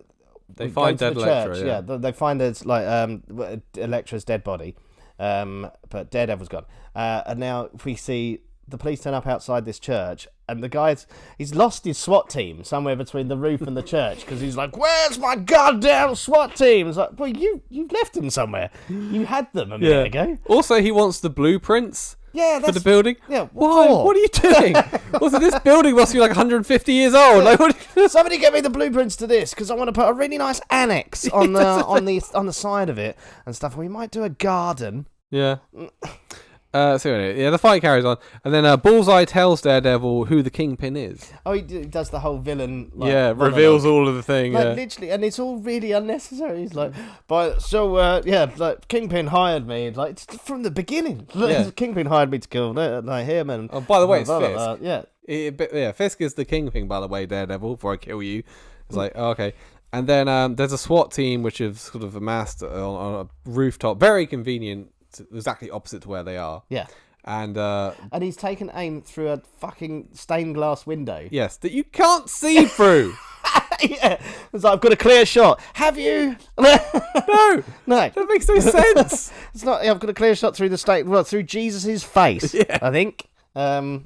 Speaker 2: they find dead Elektra.
Speaker 1: Yeah, they find Elektra's dead body. But Daredevil's gone. And now we see the police turn up outside this church, and the he's lost his SWAT team somewhere between the roof and the church, because he's like, where's my goddamn SWAT team? It's like, well, you've left them somewhere. You had them a minute ago.
Speaker 2: Also, he wants the blueprints. For the building?
Speaker 1: Yeah.
Speaker 2: Why? What are you doing? Also, this building must be like 150 years old.
Speaker 1: Yeah. Like, somebody get me the blueprints to this, because I want to put a really nice annex on the side of it and stuff. We might do a garden.
Speaker 2: Yeah. So anyway, the fight carries on, and then Bullseye tells Daredevil who the Kingpin is.
Speaker 1: Oh, he does the whole villain.
Speaker 2: Reveals all of the thing.
Speaker 1: Like, literally, and it's all really unnecessary. He's like, Kingpin hired me. Like, it's from the beginning. Kingpin hired me to kill him. And
Speaker 2: oh, by the way, it's Fisk.
Speaker 1: Yeah.
Speaker 2: Fisk is the Kingpin, by the way, Daredevil. Before I kill you, it's like, okay. And then there's a SWAT team which have sort of amassed on a rooftop, very convenient, exactly opposite to where they are.
Speaker 1: Yeah.
Speaker 2: And
Speaker 1: he's taken aim through a fucking stained glass window.
Speaker 2: Yes, that you can't see through.
Speaker 1: Yeah. It's like, I've got a clear shot. Have you?
Speaker 2: No.
Speaker 1: That
Speaker 2: makes no sense.
Speaker 1: It's not. I've got a clear shot through through Jesus' face.
Speaker 2: Yeah.
Speaker 1: I think.
Speaker 2: Yeah.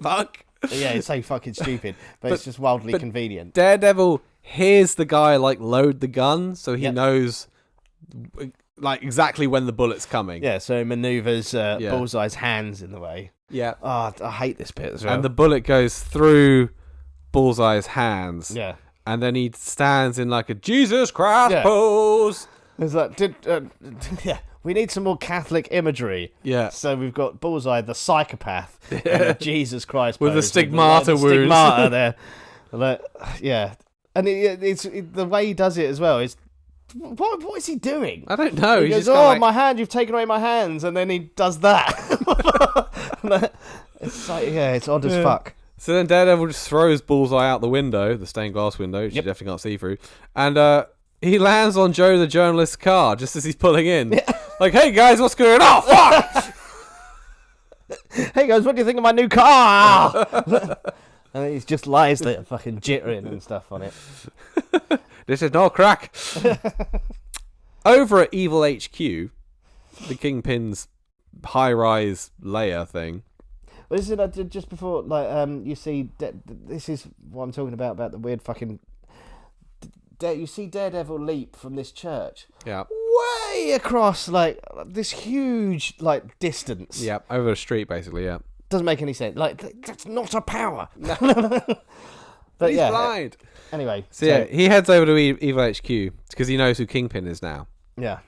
Speaker 2: Fuck.
Speaker 1: Yeah, it's so fucking stupid, but it's just wildly convenient.
Speaker 2: Daredevil hears the guy load the gun, so he knows exactly when the bullet's coming.
Speaker 1: Yeah, so he maneuvers Bullseye's hands in the way.
Speaker 2: Yeah.
Speaker 1: Oh, I hate this bit as well.
Speaker 2: And the bullet goes through Bullseye's hands.
Speaker 1: Yeah.
Speaker 2: And then he stands in like a Jesus Christ pose.
Speaker 1: It's like, we need some more Catholic imagery.
Speaker 2: Yeah.
Speaker 1: So we've got Bullseye, the psychopath, and the Jesus Christ
Speaker 2: with
Speaker 1: pose,
Speaker 2: the stigmata wounds.
Speaker 1: Stigmata there. Yeah. And it's the way he does it as well is, what is he doing?
Speaker 2: I don't know.
Speaker 1: He goes, my hand, you've taken away my hands, and then he does that. It's like, it's odd as fuck.
Speaker 2: So then Daredevil just throws Bullseye out the window, the stained glass window, which you definitely can't see through, and he lands on Joe the journalist's car just as he's pulling in. Yeah. Like, hey guys, what's going on? Oh, fuck!
Speaker 1: Hey guys, what do you think of my new car? And he just lies there, fucking jittering and stuff on it.
Speaker 2: This is no crack. Over at Evil HQ, the Kingpin's high-rise layer thing.
Speaker 1: Well, this is just before, you see, this is what I'm talking about the weird fucking. You see Daredevil leap from this church.
Speaker 2: Yeah.
Speaker 1: Way across, this huge, distance.
Speaker 2: Yeah, over the street, basically, yeah.
Speaker 1: Doesn't make any sense. That's not a power.
Speaker 2: No.
Speaker 1: But
Speaker 2: he's blind.
Speaker 1: Anyway.
Speaker 2: So he heads over to Evil HQ because he knows who Kingpin is now.
Speaker 1: Yeah.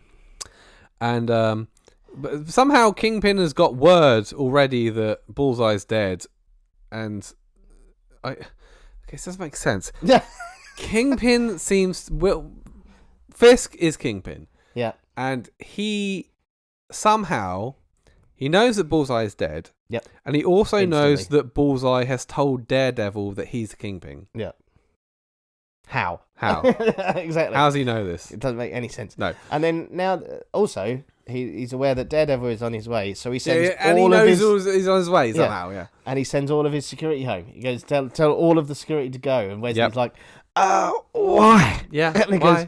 Speaker 2: And but somehow Kingpin has got word already that Bullseye's dead. And this doesn't make sense.
Speaker 1: Yeah.
Speaker 2: Kingpin Fisk is Kingpin.
Speaker 1: Yeah.
Speaker 2: And he knows that Bullseye is dead.
Speaker 1: Yep.
Speaker 2: And he also knows that Bullseye has told Daredevil that he's the Kingpin.
Speaker 1: Yeah. How?
Speaker 2: Exactly. How does he know this?
Speaker 1: It doesn't make any sense.
Speaker 2: No.
Speaker 1: And then now, also, he's aware that Daredevil is on his way, so he sends
Speaker 2: and
Speaker 1: all
Speaker 2: he
Speaker 1: of
Speaker 2: knows he's on his way somehow, yeah.
Speaker 1: And he sends all of his security home. He goes, tell all of the security to go. And Wesley's like, why?
Speaker 2: Yeah,
Speaker 1: and he
Speaker 2: why?
Speaker 1: goes,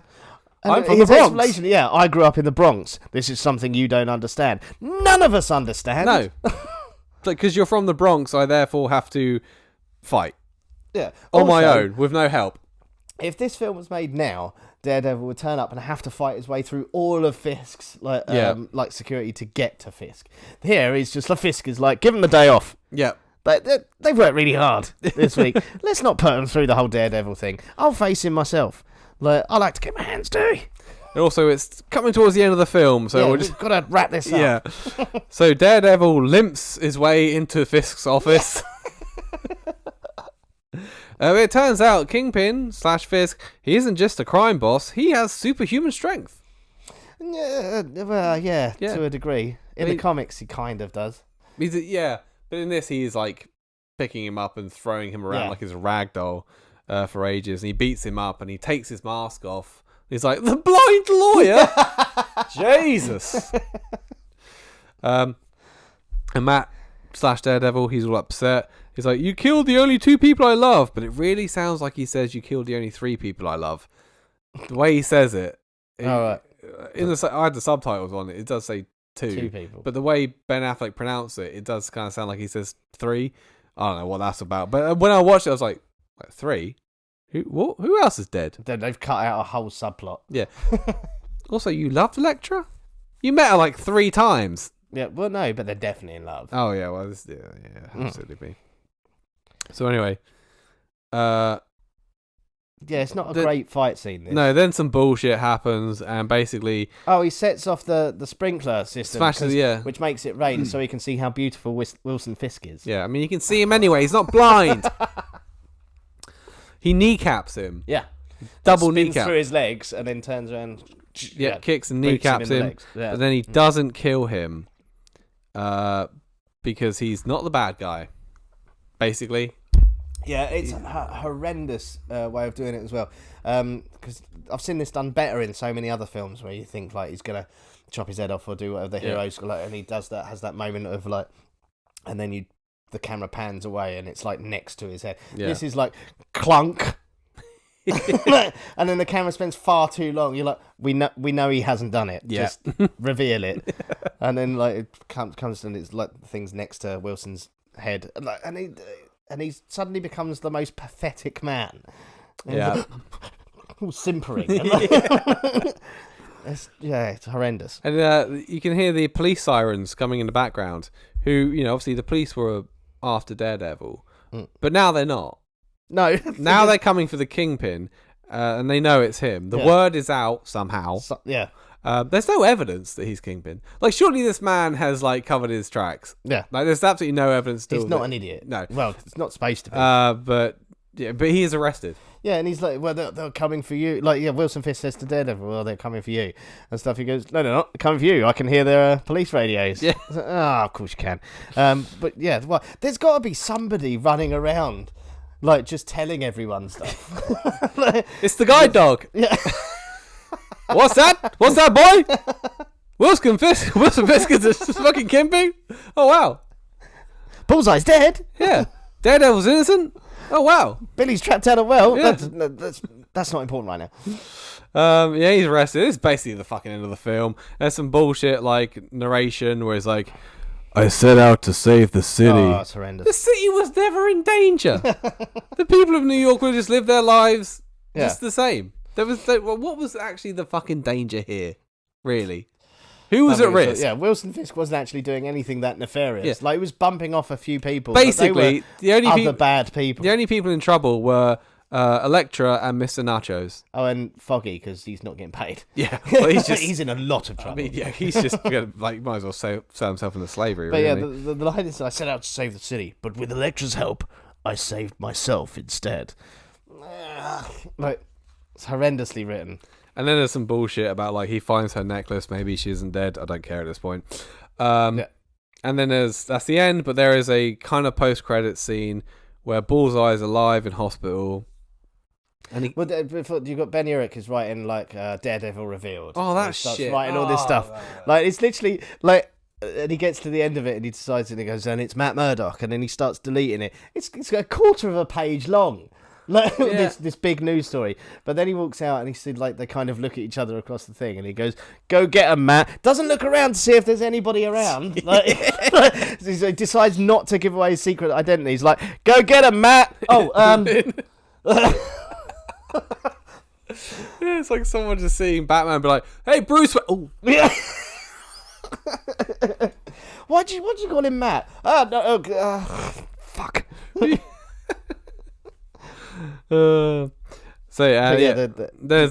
Speaker 2: I'm from the Bronx.
Speaker 1: Explanation, I grew up in the Bronx. This is something you don't understand. None of us understand.
Speaker 2: No. Because you're from the Bronx, I therefore have to fight.
Speaker 1: Yeah.
Speaker 2: On my own, with no help.
Speaker 1: If this film was made now, Daredevil would turn up and have to fight his way through all of Fisk's security to get to Fisk. Here, he's just Fisk is give him the day off.
Speaker 2: Yeah.
Speaker 1: They've worked really hard this week. Let's not put him through the whole Daredevil thing. I'll face him myself. I like to get my hands dirty.
Speaker 2: And also, it's coming towards the end of the film, so
Speaker 1: we've got to wrap this up.
Speaker 2: Yeah. So Daredevil limps his way into Fisk's office. It turns out Kingpin / Fisk, he isn't just a crime boss, he has superhuman strength.
Speaker 1: Yeah, well, yeah. To a degree. In the comics, he kind of does.
Speaker 2: But in this, he's picking him up and throwing him around like he's a rag doll for ages, and he beats him up and he takes his mask off. He's like, the blind lawyer? Jesus. And Matt / Daredevil, he's all upset. He's like, you killed the only 2 people I love. But it really sounds like he says you killed the only 3 people I love. The way he says it.
Speaker 1: Right.
Speaker 2: I had the subtitles on it. It does say 2.
Speaker 1: 2 people.
Speaker 2: But the way Ben Affleck pronounced it, it does kind of sound like he says 3. I don't know what that's about. But when I watched it, I was like 3? Who else is dead?
Speaker 1: They've cut out a whole subplot.
Speaker 2: Yeah. Also, you loved Elektra? You met her 3 times.
Speaker 1: Yeah, well, no, but they're definitely in love.
Speaker 2: Oh, yeah, well, absolutely be. So anyway,
Speaker 1: it's not a great fight scene. This.
Speaker 2: No, then some bullshit happens, and basically,
Speaker 1: he sets off the sprinkler system, which makes it rain, so he can see how beautiful Wilson Fisk is.
Speaker 2: Yeah, I mean, you can see him anyway. He's not blind. He kneecaps him.
Speaker 1: Yeah,
Speaker 2: double
Speaker 1: spins
Speaker 2: kneecap
Speaker 1: through his legs, and then turns around.
Speaker 2: Yeah, kicks and kneecaps him. But then he doesn't kill him, because he's not the bad guy. Basically,
Speaker 1: Yeah, it's a horrendous way of doing it as well. Because I've seen this done better in so many other films where you think like he's gonna chop his head off or do whatever the hero's like, and he does that, has that moment of like, and then the camera pans away and it's like next to his head. Yeah. This is like clunk. And then the camera spends far too long. You're like, we know he hasn't done it. Yeah. Just reveal it. And then like it comes and it's like things next to Wilson's head, and he suddenly becomes the most pathetic man. And
Speaker 2: yeah,
Speaker 1: all simpering. It's horrendous.
Speaker 2: And you can hear the police sirens coming in the background. Who, obviously the police were after Daredevil, but now they're not.
Speaker 1: No.
Speaker 2: Now they're coming for the Kingpin, and they know it's him. The word is out somehow. There's no evidence that he's Kingpin. Like, surely this man has like covered his tracks. Yeah. Like, there's absolutely no evidence.
Speaker 1: He's not an idiot.
Speaker 2: No.
Speaker 1: Well, it's not supposed to be.
Speaker 2: But he is arrested.
Speaker 1: Yeah, and he's like, well, they're coming for you. Like, Wilson Fisk says to Daredevil, well, they're coming for you. And stuff. He goes, no, they're not. They're coming for you. I can hear their police radios. Yeah. Like, of course you can. But yeah, well, there's got to be somebody running around, like, just telling everyone stuff.
Speaker 2: It's the guide dog.
Speaker 1: Yeah.
Speaker 2: What's that? What's that, boy? Wilson Fisk is a fucking Kingpin? Oh, wow.
Speaker 1: Bullseye's dead.
Speaker 2: Yeah. Daredevil's innocent? Oh, wow.
Speaker 1: Billy's trapped out of well.
Speaker 2: Yeah.
Speaker 1: That's not important right now.
Speaker 2: Yeah, he's arrested. It's basically the fucking end of the film. There's some bullshit, like, narration where it's like, I set out to save the city.
Speaker 1: Oh, that's horrendous.
Speaker 2: The city was never in danger. The people of New York will just live their lives just the same. What was actually the fucking danger here? Really? Who was at risk?
Speaker 1: Wilson Fisk wasn't actually doing anything that nefarious. Yeah. Like, he was bumping off a few people.
Speaker 2: Basically,
Speaker 1: the only bad people.
Speaker 2: The only people in trouble were Elektra and Mr. Nachos.
Speaker 1: Oh, and Foggy, because he's not getting paid.
Speaker 2: Yeah, well,
Speaker 1: he's in a lot of trouble.
Speaker 2: I mean, yeah, he's just might as well sell himself into slavery.
Speaker 1: But
Speaker 2: really.
Speaker 1: the line is, I set out to save the city, but with Elektra's help, I saved myself instead. Like, it's horrendously written.
Speaker 2: And then there's some bullshit about, like, he finds her necklace, maybe she isn't dead, I don't care at this point. And then that's the end, but there is a kind of post-credit scene where Bullseye is alive in hospital. And
Speaker 1: you got Ben Urich is writing, like, Daredevil revealed.
Speaker 2: Oh, that shit.
Speaker 1: Writing all this stuff. Like, it's literally, like, and he gets to the end of it and he decides, and he goes, and it's Matt Murdock, and then he starts deleting it. It's a quarter of a page long. Like, this big news story, but then he walks out and he said, like, they kind of look at each other across the thing, and he goes, "Go get him, Matt." Doesn't look around to see if there's anybody around. Like, so he decides not to give away his secret identity. He's like, "Go get him, Matt."
Speaker 2: It's like someone just seeing Batman be like, "Hey, Bruce." Oh,
Speaker 1: yeah. Why'd you call him Matt? Fuck.
Speaker 2: There's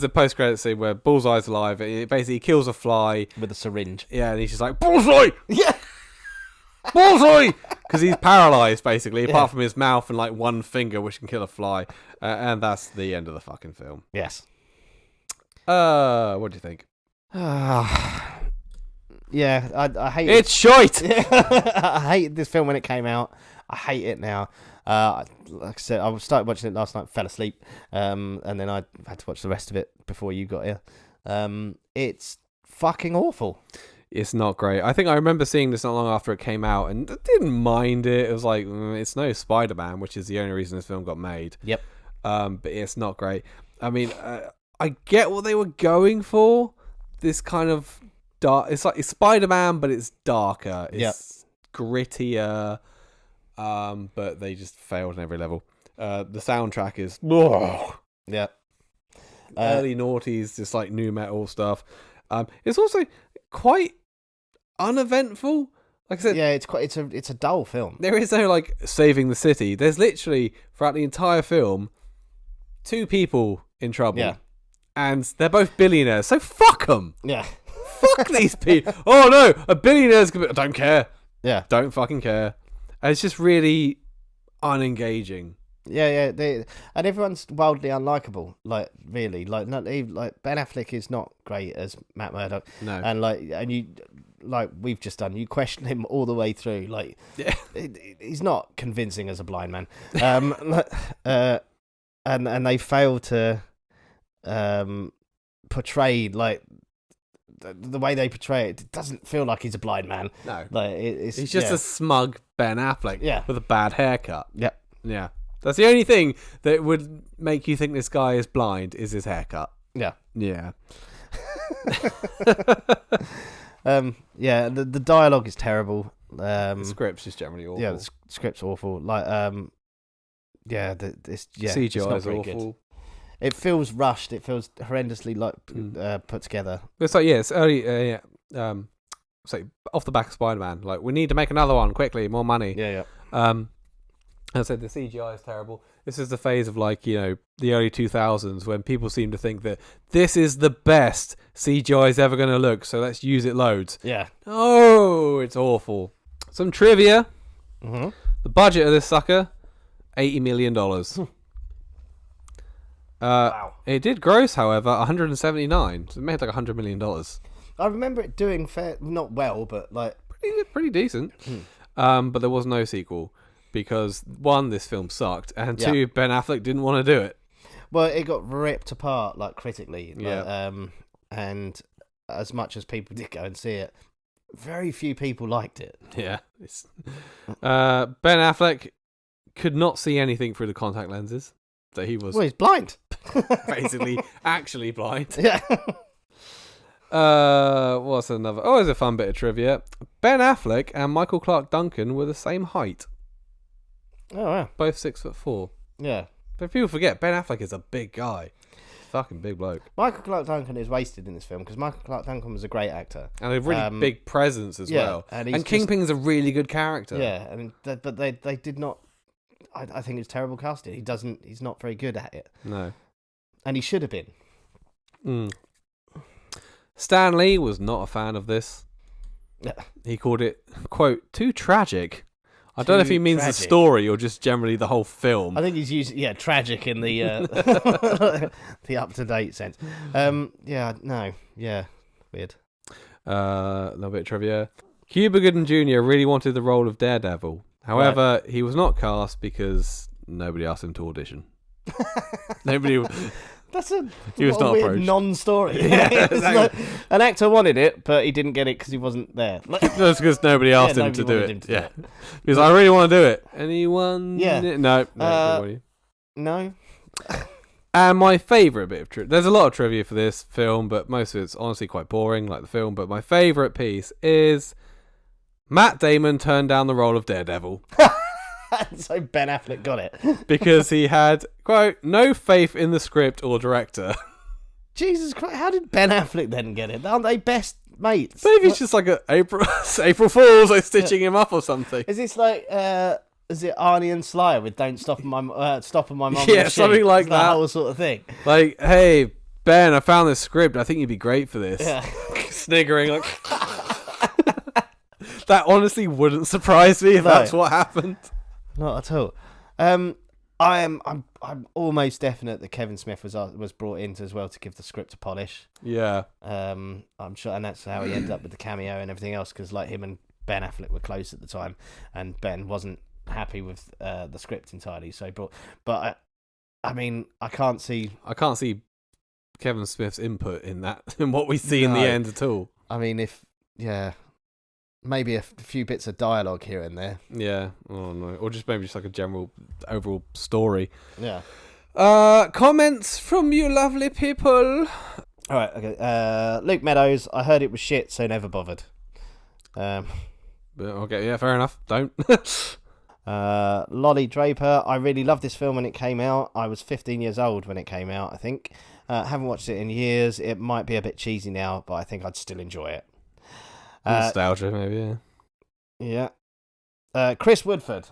Speaker 2: a post-credit scene where Bullseye's alive. It basically kills a fly
Speaker 1: with a syringe.
Speaker 2: Yeah, and he's just like, Bullseye!
Speaker 1: Yeah!
Speaker 2: Bullseye! Because he's paralyzed, basically, apart from his mouth and, like, one finger, which can kill a fly. And that's the end of the fucking film.
Speaker 1: Yes.
Speaker 2: What do you think?
Speaker 1: Yeah, I hate it.
Speaker 2: It's shite!
Speaker 1: I hated this film when it came out. I hate it now. Like I said, I started watching it last night, fell asleep, and then I had to watch the rest of it before you got here. It's fucking awful.
Speaker 2: It's not great. I think I remember seeing this not long after it came out, and I didn't mind it. It was like, it's no Spider-Man, which is the only reason this film got made.
Speaker 1: Yep.
Speaker 2: But it's not great. I mean, I get what they were going for. This kind of dark. It's like it's Spider-Man, but it's darker. It's grittier. But they just failed on every level. The soundtrack is early noughties, just like new metal stuff. It's also quite uneventful. Like I said,
Speaker 1: it's a dull film.
Speaker 2: There is no like saving the city. There's literally throughout the entire film 2 people in trouble, and they're both billionaires. So fuck them.
Speaker 1: Yeah,
Speaker 2: fuck these people. Oh no, a billionaire's gonna. I don't care.
Speaker 1: Yeah,
Speaker 2: don't fucking care. And it's just really unengaging.
Speaker 1: Yeah, and everyone's wildly unlikable. Like, really, like not even like Ben Affleck is not great as Matt Murdock.
Speaker 2: No,
Speaker 1: and like we've just done, you question him all the way through. Like, he's not convincing as a blind man. And they fail to portray like the way they portray it. It doesn't feel like he's a blind man.
Speaker 2: No,
Speaker 1: like he's
Speaker 2: just a smug Ben Affleck. With a bad haircut. Yeah. That's the only thing that would make you think this guy is blind is his haircut.
Speaker 1: Yeah. The dialogue is terrible.
Speaker 2: The script's just generally awful.
Speaker 1: Yeah, the script's awful. Like,
Speaker 2: CGI is awful.
Speaker 1: Good. It feels rushed. It feels horrendously put together.
Speaker 2: It's like it's early. It's like off the back of Spider-Man. Like, we need to make another one quickly. More money.
Speaker 1: Yeah.
Speaker 2: As I said, the CGI is terrible. This is the phase of the early 2000s when people seem to think that this is the best CGI is ever going to look, so let's use it loads.
Speaker 1: Yeah.
Speaker 2: Oh, it's awful. Some trivia.
Speaker 1: Mm-hmm.
Speaker 2: The budget of this sucker, $80 million.
Speaker 1: Wow.
Speaker 2: It did gross, however, 179. So it made like $100 million.
Speaker 1: I remember it doing not well, but like
Speaker 2: pretty decent. But there was no sequel. Because, one, this film sucked, and two, Ben Affleck didn't want to do it.
Speaker 1: Well, it got ripped apart, like, critically.
Speaker 2: Yeah.
Speaker 1: And as much as people did go and see it, very few people liked it.
Speaker 2: Yeah. Ben Affleck could not see anything through the contact lenses. So he was...
Speaker 1: Well, he's blind.
Speaker 2: Basically, actually blind.
Speaker 1: Yeah.
Speaker 2: What's another... Oh, there's a fun bit of trivia. Ben Affleck and Michael Clarke Duncan were the same height.
Speaker 1: Oh, wow.
Speaker 2: Both 6'4".
Speaker 1: Yeah.
Speaker 2: But people forget, Ben Affleck is a big guy. Fucking big bloke.
Speaker 1: Michael Clarke Duncan is wasted in this film because Michael Clarke Duncan was a great actor.
Speaker 2: And a really big presence as well. And Kingpin's a really good character.
Speaker 1: Yeah, but they did not... I think it's terrible casting. He's not very good at it.
Speaker 2: No.
Speaker 1: And he should have been.
Speaker 2: Stan Lee was not a fan of this.
Speaker 1: Yeah.
Speaker 2: He called it, quote, too tragic. I don't know if he means the story or just generally the whole film.
Speaker 1: I think he's using tragic in the the up to date sense. Weird.
Speaker 2: A little bit of trivia. Cuba Gooding Jr. really wanted the role of Daredevil. However, he was not cast because nobody asked him to audition. Nobody.
Speaker 1: That's
Speaker 2: he was not
Speaker 1: weird
Speaker 2: approached.
Speaker 1: Non-story.
Speaker 2: Yeah, exactly.
Speaker 1: Like, an actor wanted it, but he didn't get it because he wasn't there.
Speaker 2: That's because nobody asked him to do it. Because I really want to do it. Anyone?
Speaker 1: Yeah.
Speaker 2: No.
Speaker 1: No.
Speaker 2: And my favourite bit of trivia... There's a lot of trivia for this film, but most of it's honestly quite boring, like the film. But my favourite piece is Matt Damon turned down the role of Daredevil.
Speaker 1: So Ben Affleck got it.
Speaker 2: Because he had, quote, no faith in the script or director.
Speaker 1: Jesus Christ, how did Ben Affleck then get it? Aren't they best mates?
Speaker 2: Maybe it's just like a April Fool's, like stitching him up or something.
Speaker 1: Is this like, is it Arnie and Sly with Don't Stop My Mom?
Speaker 2: Yeah, something like that.
Speaker 1: That whole sort of thing.
Speaker 2: Like, hey, Ben, I found this script. I think you'd be great for this.
Speaker 1: Yeah.
Speaker 2: Sniggering like... That honestly wouldn't surprise me if that's what happened.
Speaker 1: Not at all. I'm almost definite that Kevin Smith was brought in as well to give the script a polish.
Speaker 2: Yeah.
Speaker 1: I'm sure, and that's how he ended up with the cameo and everything else. Because like him and Ben Affleck were close at the time, and Ben wasn't happy with the script entirely. So he brought. But I mean, I can't see
Speaker 2: Kevin Smith's input in that in what we see in the end at all.
Speaker 1: I mean, maybe a few bits of dialogue here and there.
Speaker 2: Yeah. Oh no. Or just maybe just like a general overall story.
Speaker 1: Yeah.
Speaker 2: Comments from you lovely people.
Speaker 1: All right. Okay. Luke Meadows. I heard it was shit, so never bothered.
Speaker 2: Okay. Yeah. Fair enough. Don't.
Speaker 1: Lolly Draper. I really loved this film when it came out. I was 15 years old when it came out, I think. Haven't watched it in years. It might be a bit cheesy now, but I think I'd still enjoy it.
Speaker 2: Nostalgia, maybe,
Speaker 1: yeah. Chris Woodford,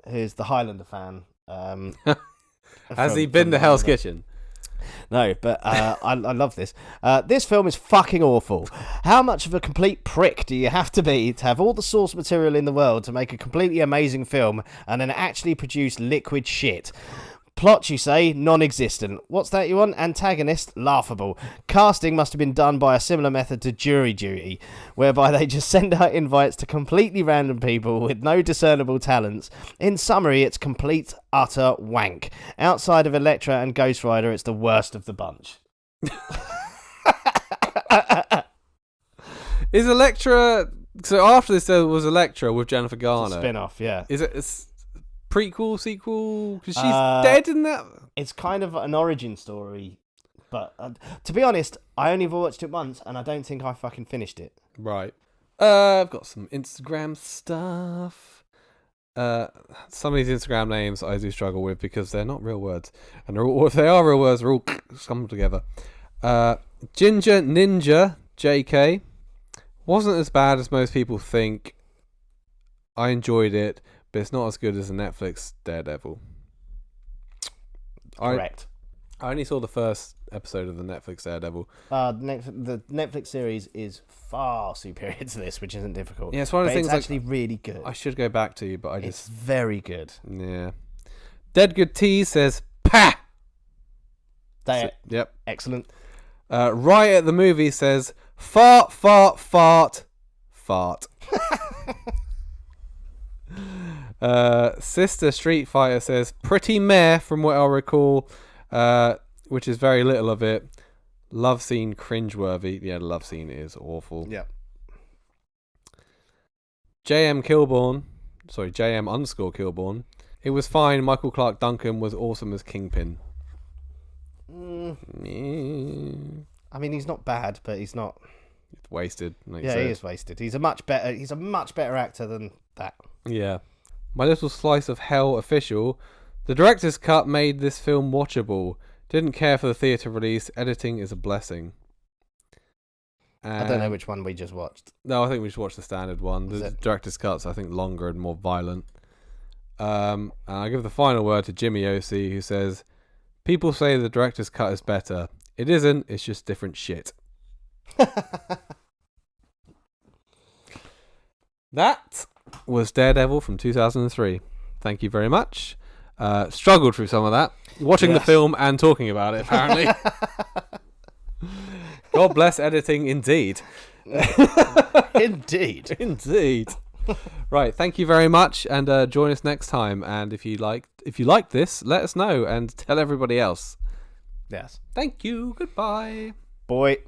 Speaker 1: who's the Highlander fan.
Speaker 2: Has he been to Hell's Kitchen?
Speaker 1: No, but I love this. This film is fucking awful. How much of a complete prick do you have to be to have all the source material in the world to make a completely amazing film and then actually produce liquid shit? Plot, you say? Non-existent. What's that you want? Antagonist? Laughable. Casting must have been done by a similar method to jury duty, whereby they just send out invites to completely random people with no discernible talents. In summary, it's complete, utter wank. Outside of Elektra and Ghost Rider, it's the worst of the bunch.
Speaker 2: Is Elektra... So after this, there was Elektra with Jennifer Garner.
Speaker 1: It's a spin-off, yeah.
Speaker 2: Is it... prequel, sequel? Because she's dead in that.
Speaker 1: It's kind of an origin story, but to be honest, I only watched it once, and I don't think I fucking finished it.
Speaker 2: Right. I've got some Instagram stuff. Some of these Instagram names I do struggle with because they're not real words, and if they are real words, they're all come together. Ginger Ninja JK wasn't as bad as most people think. I enjoyed it. But it's not as good as the Netflix Daredevil.
Speaker 1: Correct.
Speaker 2: I only saw the first episode of the Netflix Daredevil.
Speaker 1: The Netflix series is far superior to this, which isn't difficult.
Speaker 2: Yeah, it's one of the things.
Speaker 1: It's actually really good.
Speaker 2: I should go back to, but
Speaker 1: it's very good.
Speaker 2: Yeah. Dead Good T says, "Pah."
Speaker 1: Yep. Excellent.
Speaker 2: Right at the movie says, "Fart, fart, fart, fart." Sister Street Fighter says, "Pretty meh from what I'll recall," which is very little of it. Love scene cringeworthy. Yeah, the love scene is awful.
Speaker 1: Yep.
Speaker 2: JM_Kilborn. It was fine. Michael Clark Duncan was awesome as Kingpin.
Speaker 1: I mean, he's not bad, but he's not
Speaker 2: wasted.
Speaker 1: He is wasted. He's a much better actor than that.
Speaker 2: Yeah. My Little Slice of Hell official. The director's cut made this film watchable. Didn't care for the theatre release. Editing is a blessing.
Speaker 1: I don't know which one we just watched.
Speaker 2: No, I think we just watched the standard one. The director's cut's, I think, longer and more violent. And I give the final word to Jimmy O.C., who says, "People say the director's cut is better. It isn't. It's just different shit." That was Daredevil from 2003. Thank you very much. Struggled through some of that. Watching the film and talking about it, apparently. God bless editing, indeed.
Speaker 1: Indeed.
Speaker 2: Right, thank you very much, and join us next time. And if you liked this, let us know and tell everybody else.
Speaker 1: Yes.
Speaker 2: Thank you. Goodbye.
Speaker 1: Boy.